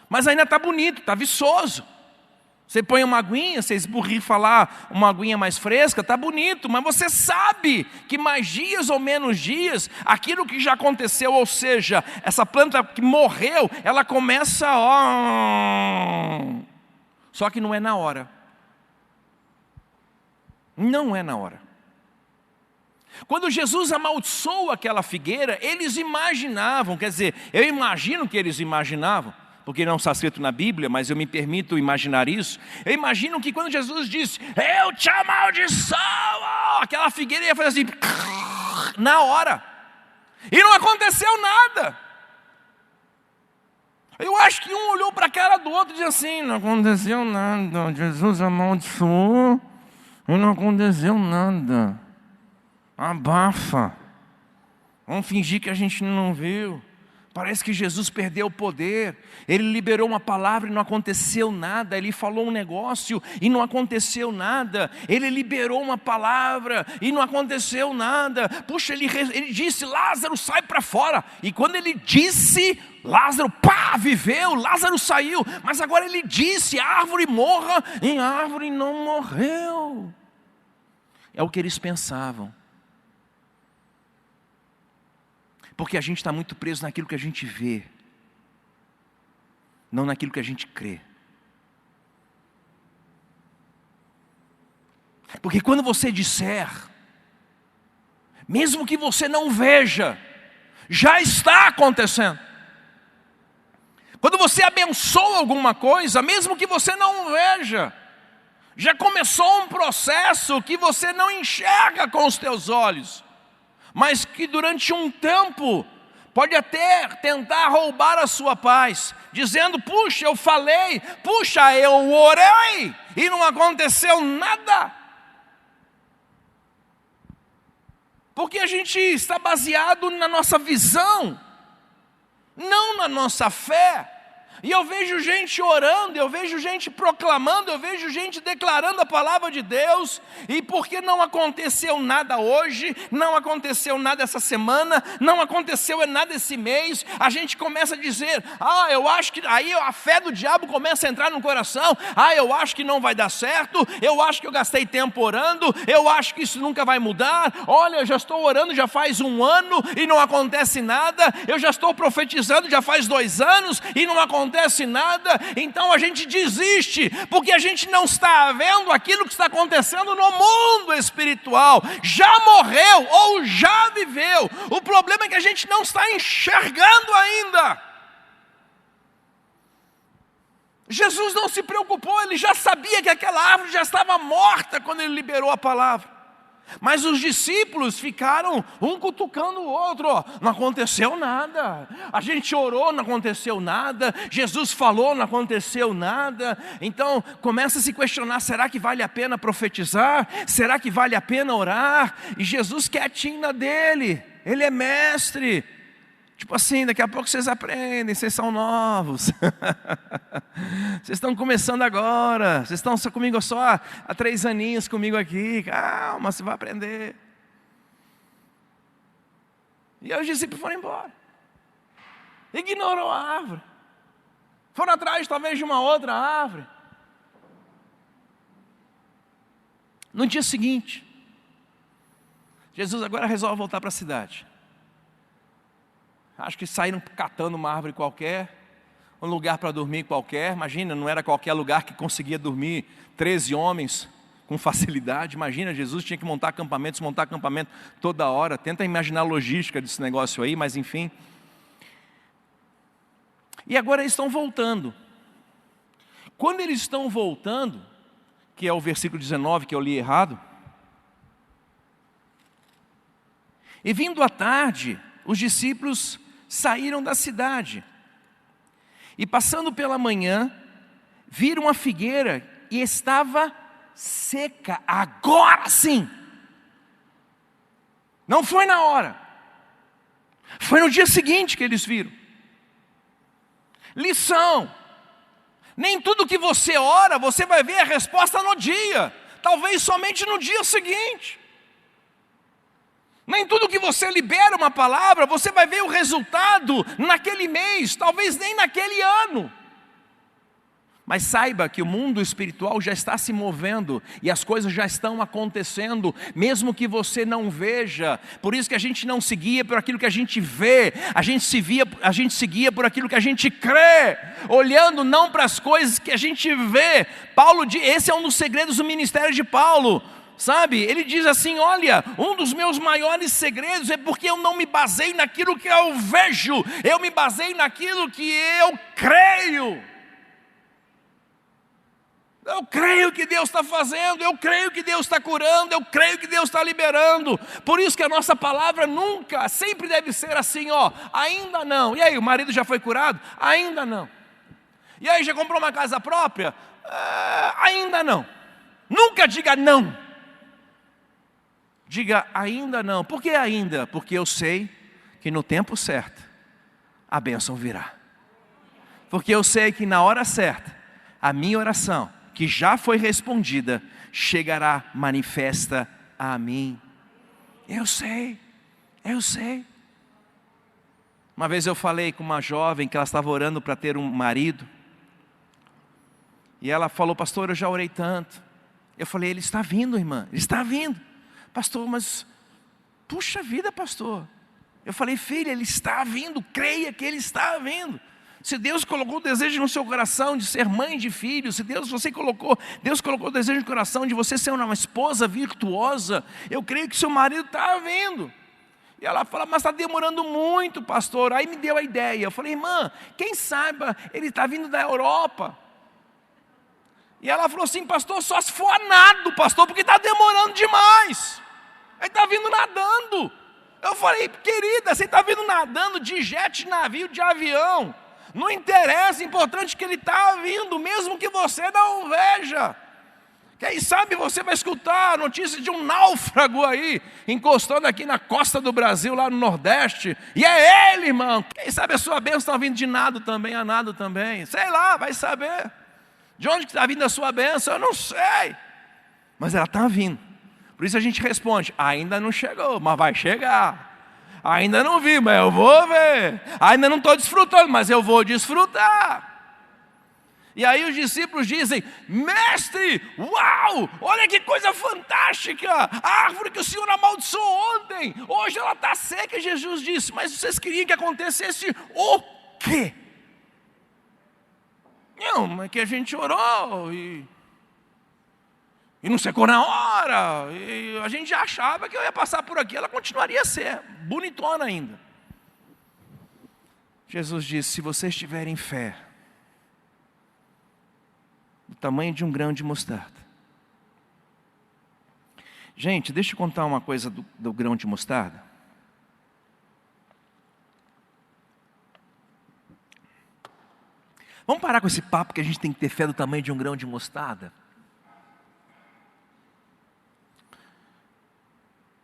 mas ainda está bonito, está viçoso. Você põe uma aguinha, você esborrifa lá uma aguinha mais fresca, está bonito, mas você sabe que mais dias ou menos dias, aquilo que já aconteceu, ou seja, essa planta que morreu, ela começa só que não é na hora. Não é na hora. Quando Jesus amaldiçoou aquela figueira, eles imaginavam, quer dizer, eu imagino que eles imaginavam, porque não está escrito na Bíblia, mas eu me permito imaginar isso. Eu imagino que quando Jesus disse, eu te amaldiçoo, aquela figueira ia fazer assim, na hora. E não aconteceu nada. Eu acho que um olhou para a cara do outro e disse assim, não aconteceu nada, Jesus amaldiçoou e não aconteceu nada. Abafa. Vamos fingir que a gente não viu. Parece que Jesus perdeu o poder. Ele liberou uma palavra e não aconteceu nada. Ele falou um negócio e não aconteceu nada. Ele liberou uma palavra e não aconteceu nada. Puxa, ele disse, Lázaro, sai para fora. E quando ele disse, Lázaro, viveu, Lázaro saiu. Mas agora ele disse, árvore morra, e a árvore não morreu. É o que eles pensavam. Porque a gente está muito preso naquilo que a gente vê, não naquilo que a gente crê. Porque quando você disser, mesmo que você não veja, já está acontecendo. Quando você abençoa alguma coisa, mesmo que você não veja, já começou um processo que você não enxerga com os teus olhos, mas que durante um tempo pode até tentar roubar a sua paz, dizendo, puxa, eu falei, puxa, eu orei, e não aconteceu nada. Porque a gente está baseado na nossa visão, não na nossa fé. E eu vejo gente orando, eu vejo gente proclamando, eu vejo gente declarando a palavra de Deus, e porque não aconteceu nada hoje, não aconteceu nada essa semana, não aconteceu nada esse mês, a gente começa a dizer, eu acho que, aí a fé do diabo começa a entrar no coração, eu acho que não vai dar certo, eu acho que eu gastei tempo orando, eu acho que isso nunca vai mudar, olha, eu já estou orando já faz 1 ano e não acontece nada, eu já estou profetizando já faz 2 anos e não acontece nada, então a gente desiste, porque a gente não está vendo aquilo que está acontecendo no mundo espiritual, já morreu ou já viveu, o problema é que a gente não está enxergando ainda. Jesus não se preocupou, ele já sabia que aquela árvore já estava morta quando ele liberou a palavra. Mas os discípulos ficaram um cutucando o outro, não aconteceu nada, a gente orou, não aconteceu nada, Jesus falou, não aconteceu nada. Então começa a se questionar, será que vale a pena profetizar? Será que vale a pena orar? E Jesus quietinho na dele, ele é mestre. Tipo assim, daqui a pouco vocês aprendem, vocês são novos. Vocês estão começando agora, vocês estão comigo só há 3 aninhos comigo aqui, calma, você vai aprender. E aí os discípulos foram embora. Ignorou a árvore. Foram atrás talvez de uma outra árvore. No dia seguinte, Jesus agora resolve voltar para a cidade. Acho que saíram catando uma árvore qualquer, um lugar para dormir qualquer. Imagina, não era qualquer lugar que conseguia dormir 13 homens com facilidade. Imagina, Jesus tinha que montar acampamento toda hora. Tenta imaginar a logística desse negócio aí, mas enfim. E agora eles estão voltando. Quando eles estão voltando, que é o versículo 19 que eu li errado, e vindo à tarde, os discípulos saíram da cidade, e passando pela manhã, viram a figueira e estava seca. Agora sim, não foi na hora, foi no dia seguinte que eles viram. Lição: nem tudo que você ora, você vai ver a resposta no dia, talvez somente no dia seguinte. Nem tudo que você libera uma palavra, você vai ver o resultado naquele mês, talvez nem naquele ano. Mas saiba que o mundo espiritual já está se movendo e as coisas já estão acontecendo, mesmo que você não veja. Por isso que a gente não seguia por aquilo que a gente vê, a gente seguia por aquilo que a gente crê, olhando não para as coisas que a gente vê. Esse é um dos segredos do ministério de Paulo. sabe? Ele diz assim: olha, um dos meus maiores segredos é porque eu não me baseio naquilo que eu vejo, eu me baseio naquilo que eu creio. Eu creio que Deus está fazendo, eu creio que Deus está curando, eu creio que Deus está liberando. Por isso que a nossa palavra nunca, sempre deve ser assim, ó, ainda não. E aí, o marido já foi curado? Ainda não. E aí, já comprou uma casa própria? Ainda não. Nunca diga não. Diga ainda não. Por que ainda? Porque eu sei que no tempo certo a bênção virá. Porque eu sei que na hora certa a minha oração, que já foi respondida, chegará manifesta a mim. Eu sei. Uma vez eu falei com uma jovem que ela estava orando para ter um marido. E ela falou: pastor, eu já orei tanto. Eu falei: ele está vindo, irmã, ele está vindo. Pastor, mas puxa vida, pastor. Eu falei: filha, ele está vindo, creia que ele está vindo. Se Deus colocou o desejo no seu coração de ser mãe de filhos, se Deus colocou o desejo no coração de você ser uma esposa virtuosa, eu creio que seu marido está vindo. E ela fala: mas está demorando muito, pastor. Aí me deu a ideia. Eu falei: irmã, quem sabe ele está vindo da Europa. E ela falou assim: pastor, só se for a nado, pastor, porque está demorando demais. Ele está vindo nadando. Eu falei: querida, você está vindo nadando de jet, de navio, de avião. Não interessa, é importante que ele está vindo, mesmo que você não veja. Quem sabe você vai escutar a notícia de um náufrago aí, encostando aqui na costa do Brasil, lá no Nordeste. E é ele, irmão. Quem sabe a sua bênção está vindo de nado também, a nado também. Sei lá, vai saber. De onde está vindo a sua bênção? Eu não sei. Mas ela está vindo. Por isso a gente responde: ainda não chegou, mas vai chegar. Ainda não vi, mas eu vou ver. Ainda não estou desfrutando, mas eu vou desfrutar. E aí os discípulos dizem: mestre, uau, olha que coisa fantástica. A árvore que o Senhor amaldiçoou ontem, hoje ela está seca. E Jesus disse: mas vocês queriam que acontecesse o quê? Não, é que a gente orou e não secou na hora, e a gente já achava que eu ia passar por aqui, ela continuaria a ser bonitona ainda. Jesus disse: se vocês tiverem fé do tamanho de um grão de mostarda. Gente, deixa eu contar uma coisa do grão de mostarda. Vamos parar com esse papo que a gente tem que ter fé do tamanho de um grão de mostarda?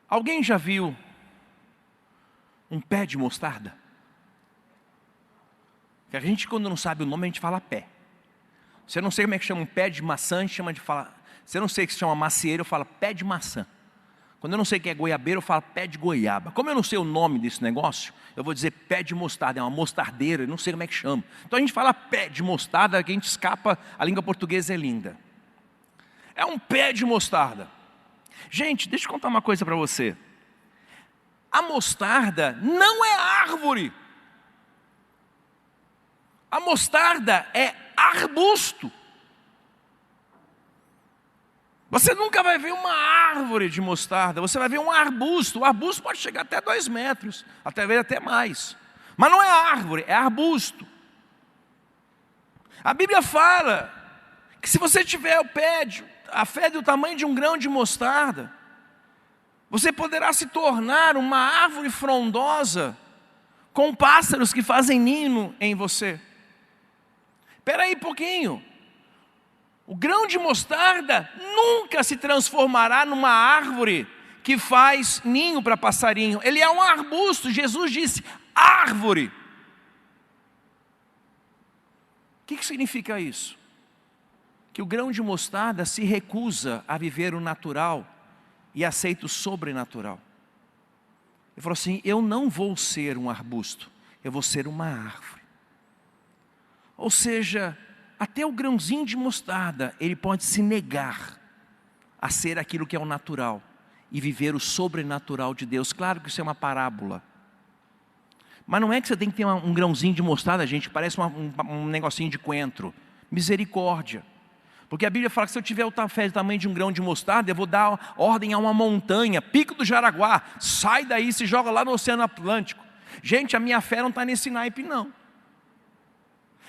Alguém já viu um pé de mostarda? Que a gente, quando não sabe o nome, a gente fala pé. Você não sei como é que chama um pé de maçã, a gente chama de falar. Você não sei o que se chama macieira, eu falo pé de maçã. Quando eu não sei o que é goiabeira, eu falo pé de goiaba. Como eu não sei o nome desse negócio, eu vou dizer pé de mostarda, é uma mostardeira, eu não sei como é que chama. Então a gente fala pé de mostarda, que a gente escapa, a língua portuguesa é linda. É um pé de mostarda. Gente, deixa eu contar uma coisa para você. A mostarda não é árvore. A mostarda é arbusto. Você nunca vai ver uma árvore de mostarda, você vai ver um arbusto. O arbusto pode chegar até 2 metros, até mais. Mas não é árvore, é arbusto. A Bíblia fala que se você tiver a fé do tamanho de um grão de mostarda, você poderá se tornar uma árvore frondosa com pássaros que fazem ninho em você. Espera aí um pouquinho. O grão de mostarda nunca se transformará numa árvore que faz ninho para passarinho. Ele é um arbusto. Jesus disse árvore. O que significa isso? Que o grão de mostarda se recusa a viver o natural e aceita o sobrenatural. Ele falou assim: eu não vou ser um arbusto, eu vou ser uma árvore. Ou seja, até o grãozinho de mostarda, ele pode se negar a ser aquilo que é o natural e viver o sobrenatural de Deus. Claro que isso é uma parábola. Mas não é que você tem que ter um grãozinho de mostarda, gente, parece um negocinho de coentro. Misericórdia. Porque a Bíblia fala que se eu tiver a fé do tamanho de um grão de mostarda, eu vou dar ordem a uma montanha, Pico do Jaraguá, sai daí e se joga lá no Oceano Atlântico. Gente, a minha fé não está nesse naipe não.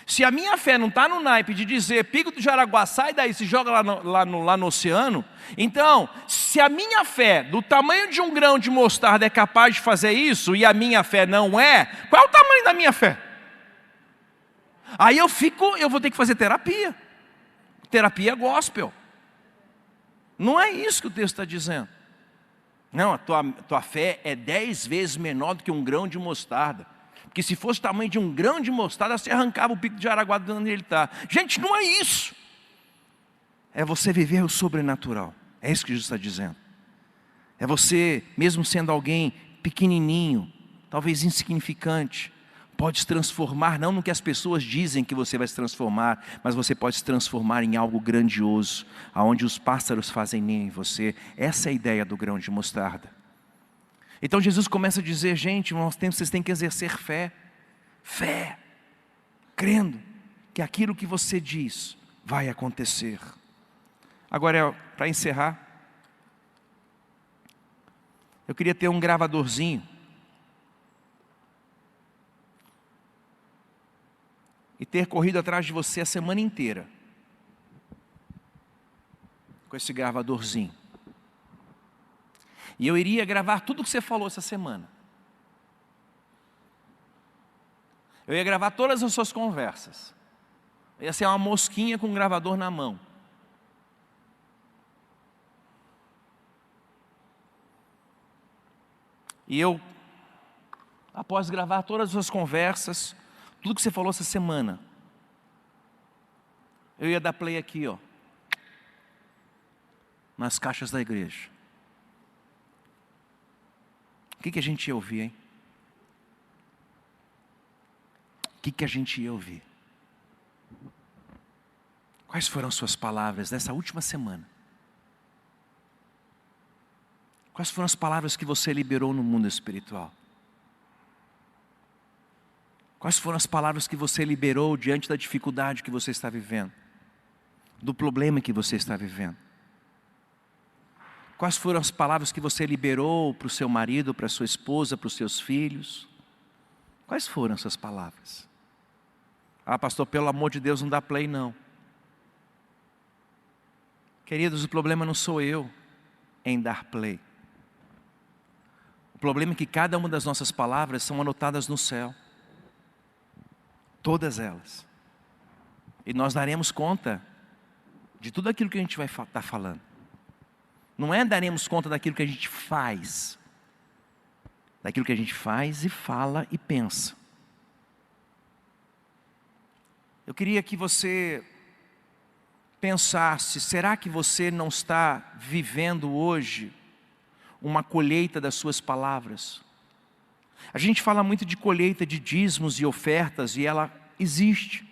Se a minha fé não está no naipe de dizer, Pico do Jaraguá, sai daí, se joga lá no oceano, então, se a minha fé, do tamanho de um grão de mostarda, é capaz de fazer isso, e a minha fé não é, qual é o tamanho da minha fé? Aí eu vou ter que fazer terapia. Terapia gospel. Não é isso que o texto está dizendo. Não, a tua fé é 10 vezes menor do que um grão de mostarda. Porque se fosse o tamanho de um grão de mostarda, você arrancava o Pico de Jaraguá de onde ele está. Gente, não é isso. É você viver o sobrenatural. É isso que Jesus está dizendo. É você, mesmo sendo alguém pequenininho, talvez insignificante, pode se transformar, não no que as pessoas dizem que você vai se transformar, mas você pode se transformar em algo grandioso, aonde os pássaros fazem ninho em você. Essa é a ideia do grão de mostarda. Então Jesus começa a dizer, gente, vocês têm que exercer fé. Fé. Crendo que aquilo que você diz vai acontecer. Agora, para encerrar, eu queria ter um gravadorzinho. E ter corrido atrás de você a semana inteira. Com esse gravadorzinho. E eu iria gravar tudo o que você falou essa semana. Eu ia gravar todas as suas conversas. Ia ser uma mosquinha com um gravador na mão. E eu, após gravar todas as suas conversas, tudo que você falou essa semana, eu ia dar play aqui, ó, nas caixas da igreja. O que a gente ia ouvir, hein? O que a gente ia ouvir? Quais foram suas palavras nessa última semana? Quais foram as palavras que você liberou no mundo espiritual? Quais foram as palavras que você liberou diante da dificuldade que você está vivendo? Do problema que você está vivendo? Quais foram as palavras que você liberou para o seu marido, para a sua esposa, para os seus filhos? Quais foram essas palavras? Ah, pastor, pelo amor de Deus, não dá play não. Queridos, o problema não sou eu em dar play. O problema é que cada uma das nossas palavras são anotadas no céu. Todas elas. E nós daremos conta de tudo aquilo que a gente vai estar falando. Não é daremos conta daquilo que a gente faz. Daquilo que a gente faz e fala e pensa. Eu queria que você pensasse, será que você não está vivendo hoje uma colheita das suas palavras? A gente fala muito de colheita de dízimos e ofertas e ela existe.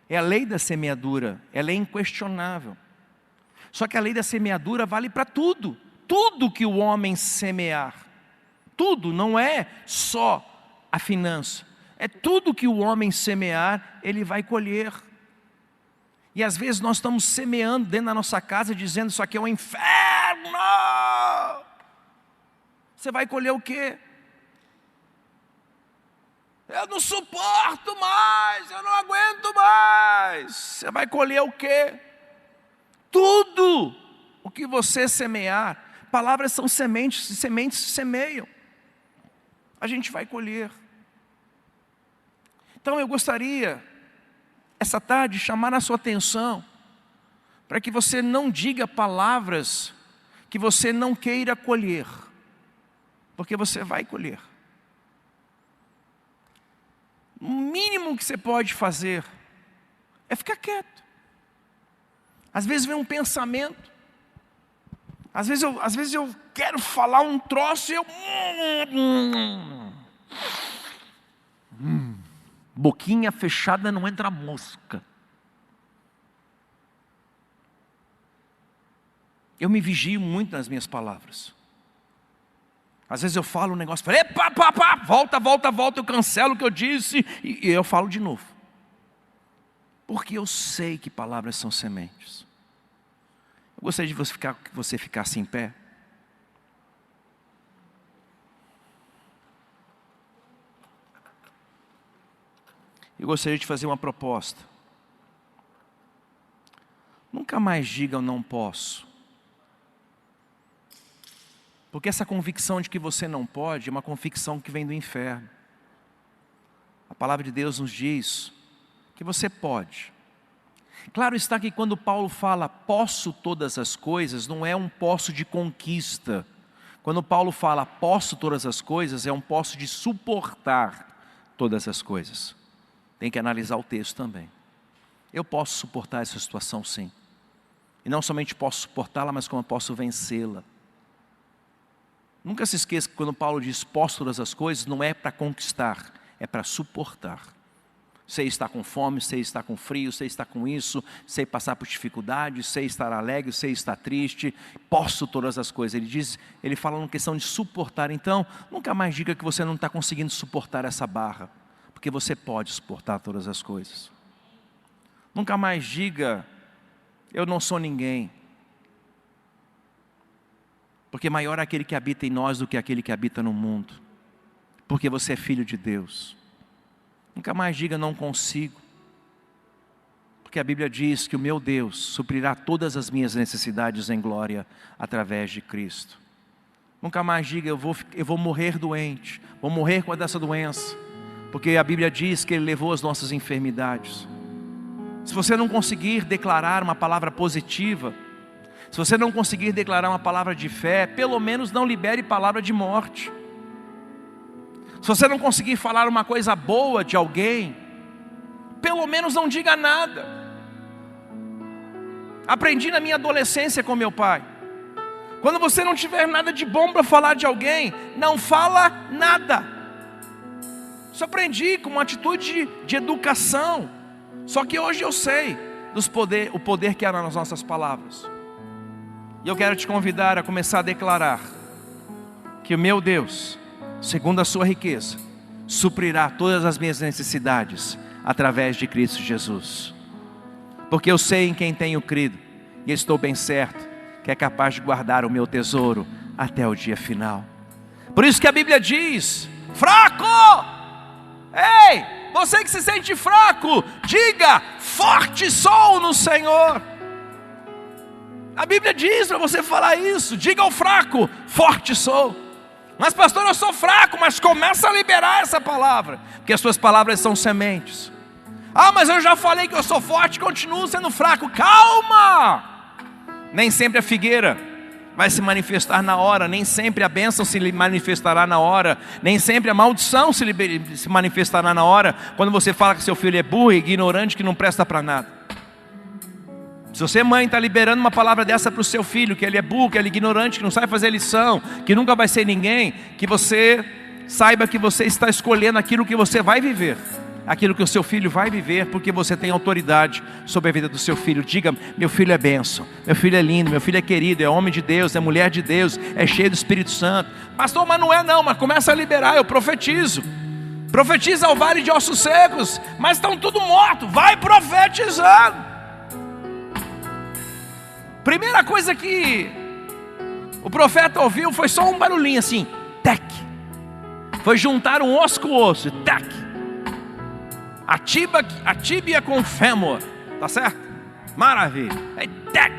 É a lei da semeadura, ela é inquestionável. Só que a lei da semeadura vale para tudo. Tudo que o homem semear. Tudo, não é só a finança. É tudo que o homem semear, ele vai colher. E às vezes nós estamos semeando dentro da nossa casa, dizendo isso aqui é um inferno. Você vai colher o quê? Eu não suporto mais, eu não aguento mais. Você vai colher o quê? Tudo o que você semear. Palavras são sementes, e sementes se semeiam. A gente vai colher. Então eu gostaria, essa tarde, chamar a sua atenção, para que você não diga palavras que você não queira colher, porque você vai colher. O mínimo que você pode fazer é ficar quieto. Às vezes vem um pensamento, às vezes eu quero falar um troço e eu... Boquinha fechada não entra mosca. Eu me vigio muito nas minhas palavras. Às vezes eu falo um negócio, falo, volta, eu cancelo o que eu disse e eu falo de novo. Porque eu sei que palavras são sementes. Eu gostaria de que você ficasse em pé. Eu gostaria de fazer uma proposta. Nunca mais diga eu não posso. Porque essa convicção de que você não pode é uma convicção que vem do inferno. A palavra de Deus nos diz que você pode. Claro está que quando Paulo fala posso todas as coisas, não é um posso de conquista. Quando Paulo fala posso todas as coisas, é um posso de suportar todas as coisas. Tem que analisar o texto também. Eu posso suportar essa situação, sim. E não somente posso suportá-la, mas como eu posso vencê-la. Nunca se esqueça que quando Paulo diz posso todas as coisas, não é para conquistar, é para suportar. Sei estar com fome, sei estar com frio, sei estar com isso, sei passar por dificuldades, sei estar alegre, sei estar triste, posso todas as coisas. Ele fala uma questão de suportar. Então, nunca mais diga que você não está conseguindo suportar essa barra, porque você pode suportar todas as coisas. Nunca mais diga eu não sou ninguém, porque maior é aquele que habita em nós do que aquele que habita no mundo, porque você é filho de Deus. Nunca mais diga não consigo, porque a Bíblia diz que o meu Deus suprirá todas as minhas necessidades em glória através de Cristo. Nunca mais diga eu vou morrer doente, vou morrer com essa doença, porque a Bíblia diz que Ele levou as nossas enfermidades. Se você não conseguir declarar uma palavra positiva, se você não conseguir declarar uma palavra de fé, pelo menos não libere palavra de morte. Se você não conseguir falar uma coisa boa de alguém, pelo menos não diga nada. Aprendi na minha adolescência com meu pai. Quando você não tiver nada de bom para falar de alguém, não fala nada. Isso aprendi com uma atitude de educação. Só que hoje eu sei o poder que há nas nossas palavras. E eu quero te convidar a começar a declarar que o meu Deus, segundo a sua riqueza, suprirá todas as minhas necessidades através de Cristo Jesus. Porque eu sei em quem tenho crido e estou bem certo que é capaz de guardar o meu tesouro até o dia final. Por isso que a Bíblia diz: fraco! Ei, você que se sente fraco, diga: forte sou no Senhor. A Bíblia diz para você falar isso. Diga ao fraco: forte sou. Mas pastor, eu sou fraco. Mas começa a liberar essa palavra, porque as suas palavras são sementes. Ah, mas eu já falei que eu sou forte, continuo sendo fraco. Calma! Nem sempre a figueira vai se manifestar na hora, nem sempre a bênção se manifestará na hora, nem sempre a maldição se manifestará na hora, quando você fala que seu filho é burro, ignorante, que não presta para nada. Se você, mãe, está liberando uma palavra dessa para o seu filho, que ele é burro, que ele é ignorante, que não sabe fazer lição, que nunca vai ser ninguém, que você saiba que você está escolhendo aquilo que você vai viver, aquilo que o seu filho vai viver, porque você tem autoridade sobre a vida do seu filho. Diga: meu filho é bênção, meu filho é lindo, meu filho é querido, é homem de Deus, é mulher de Deus, é cheio do Espírito Santo. Pastor, mas não é não, mas começa a liberar. Eu profetizo. Profetiza ao vale de ossos secos, mas estão tudo morto. Vai profetizando. Primeira coisa que o profeta ouviu foi só um barulhinho assim, tec. Foi juntar um osso com osso, tec. A tíbia com o fêmur, tá certo? Maravilha. Aí, tec.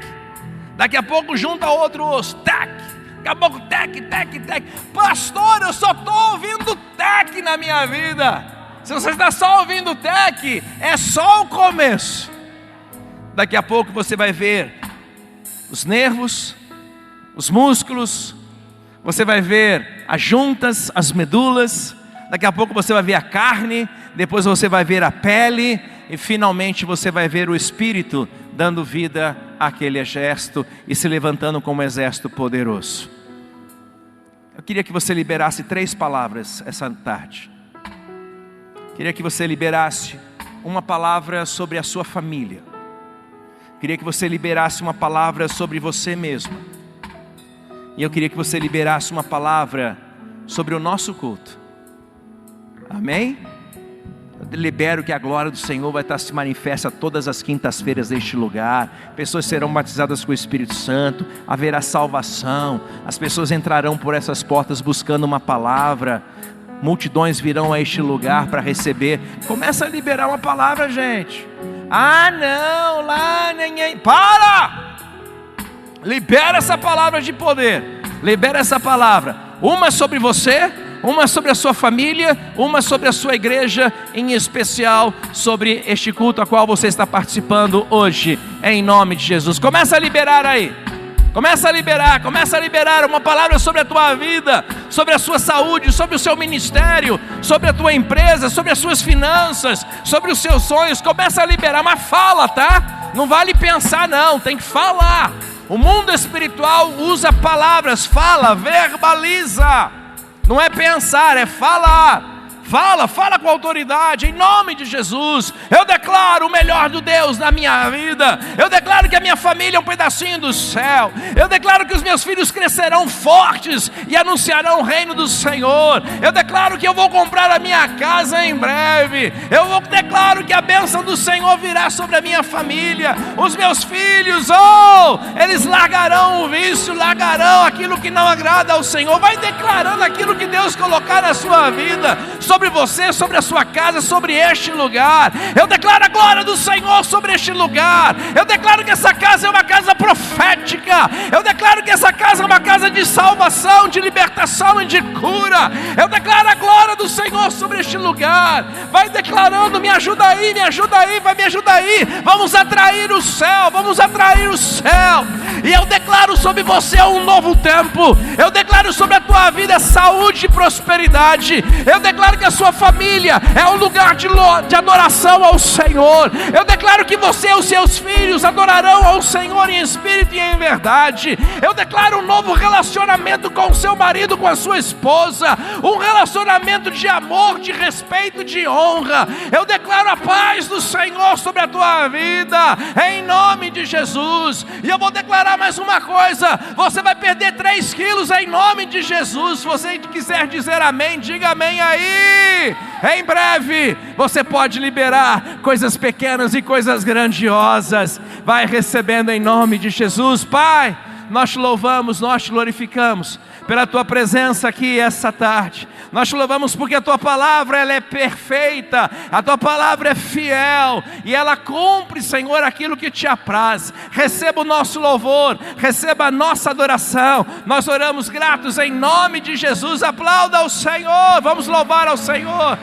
Daqui a pouco junta outro osso, tec. Daqui a pouco, tec. Pastor, eu só estou ouvindo tec na minha vida. Se você está só ouvindo tec, é só o começo. Daqui a pouco você vai ver os nervos, os músculos, você vai ver as juntas, as medulas. Daqui a pouco você vai ver a carne, depois você vai ver a pele, e finalmente você vai ver o Espírito dando vida àquele exército e se levantando como um exército poderoso. Eu queria que você liberasse 3 palavras essa tarde. Queria que você liberasse uma palavra sobre a sua família. Queria que você liberasse uma palavra sobre você mesmo. E eu queria que você liberasse uma palavra sobre o nosso culto. Amém? libero que a glória do Senhor vai estar se manifesta todas as quintas-feiras neste lugar. Pessoas serão batizadas com o Espírito Santo, haverá salvação, as pessoas entrarão por essas portas buscando uma palavra, multidões virão a este lugar para receber. Começa a liberar uma palavra, gente. Ah não, lá ninguém, para! Libera essa palavra de poder, libera essa palavra, uma sobre você, uma sobre a sua família, uma sobre a sua igreja, em especial sobre este culto a qual você está participando hoje, em nome de Jesus. Começa a liberar aí, começa a liberar uma palavra sobre a tua vida, sobre a sua saúde, sobre o seu ministério, sobre a tua empresa, sobre as suas finanças, sobre os seus sonhos. Começa a liberar, mas fala, tá? Não vale pensar não, tem que falar. O mundo espiritual usa palavras, fala, verbaliza. Não é pensar, é falar. Fala com autoridade, em nome de Jesus. Eu declaro o melhor do Deus na minha vida. Eu declaro que a minha família é um pedacinho do céu. Eu declaro que os meus filhos crescerão fortes e anunciarão o reino do Senhor. Eu declaro que eu vou comprar a minha casa em breve. Eu declaro que a bênção do Senhor virá sobre a minha família. Os meus filhos, eles largarão o vício, largarão aquilo que não agrada ao Senhor. Vai declarando aquilo que Deus colocar na sua vida, sobre você, sobre a sua casa, sobre este lugar. Eu declaro a glória do Senhor sobre este lugar. Eu declaro que essa casa é uma casa profética. Eu declaro que essa casa é uma casa de salvação, de libertação e de cura. Eu declaro a glória do Senhor sobre este lugar. Vai declarando, me ajuda aí, vai, me ajuda aí. Vamos atrair o céu, vamos atrair o céu. E eu declaro sobre você um novo tempo. Eu declaro sobre a tua vida saúde e prosperidade. Eu declaro que a sua família é um lugar de adoração ao Senhor. Eu declaro que você e os seus filhos adorarão ao Senhor em espírito e em verdade. Eu declaro um novo relacionamento com o seu marido, com a sua esposa, um relacionamento de amor, de respeito, de honra. Eu declaro a paz do Senhor sobre a tua vida, em nome de Jesus. E eu vou declarar mais uma coisa: você vai perder 3 quilos em nome de Jesus. Se você quiser dizer amém, diga amém aí. Em breve você pode liberar coisas pequenas e coisas grandiosas. Vai recebendo em nome de Jesus. Pai, nós te louvamos, nós te glorificamos pela tua presença aqui essa tarde. Nós te louvamos porque a tua palavra ela é perfeita, a tua palavra é fiel e ela cumpre, Senhor, aquilo que te apraz. Receba o nosso louvor, receba a nossa adoração. Nós oramos gratos em nome de Jesus. Aplauda ao Senhor, vamos louvar ao Senhor.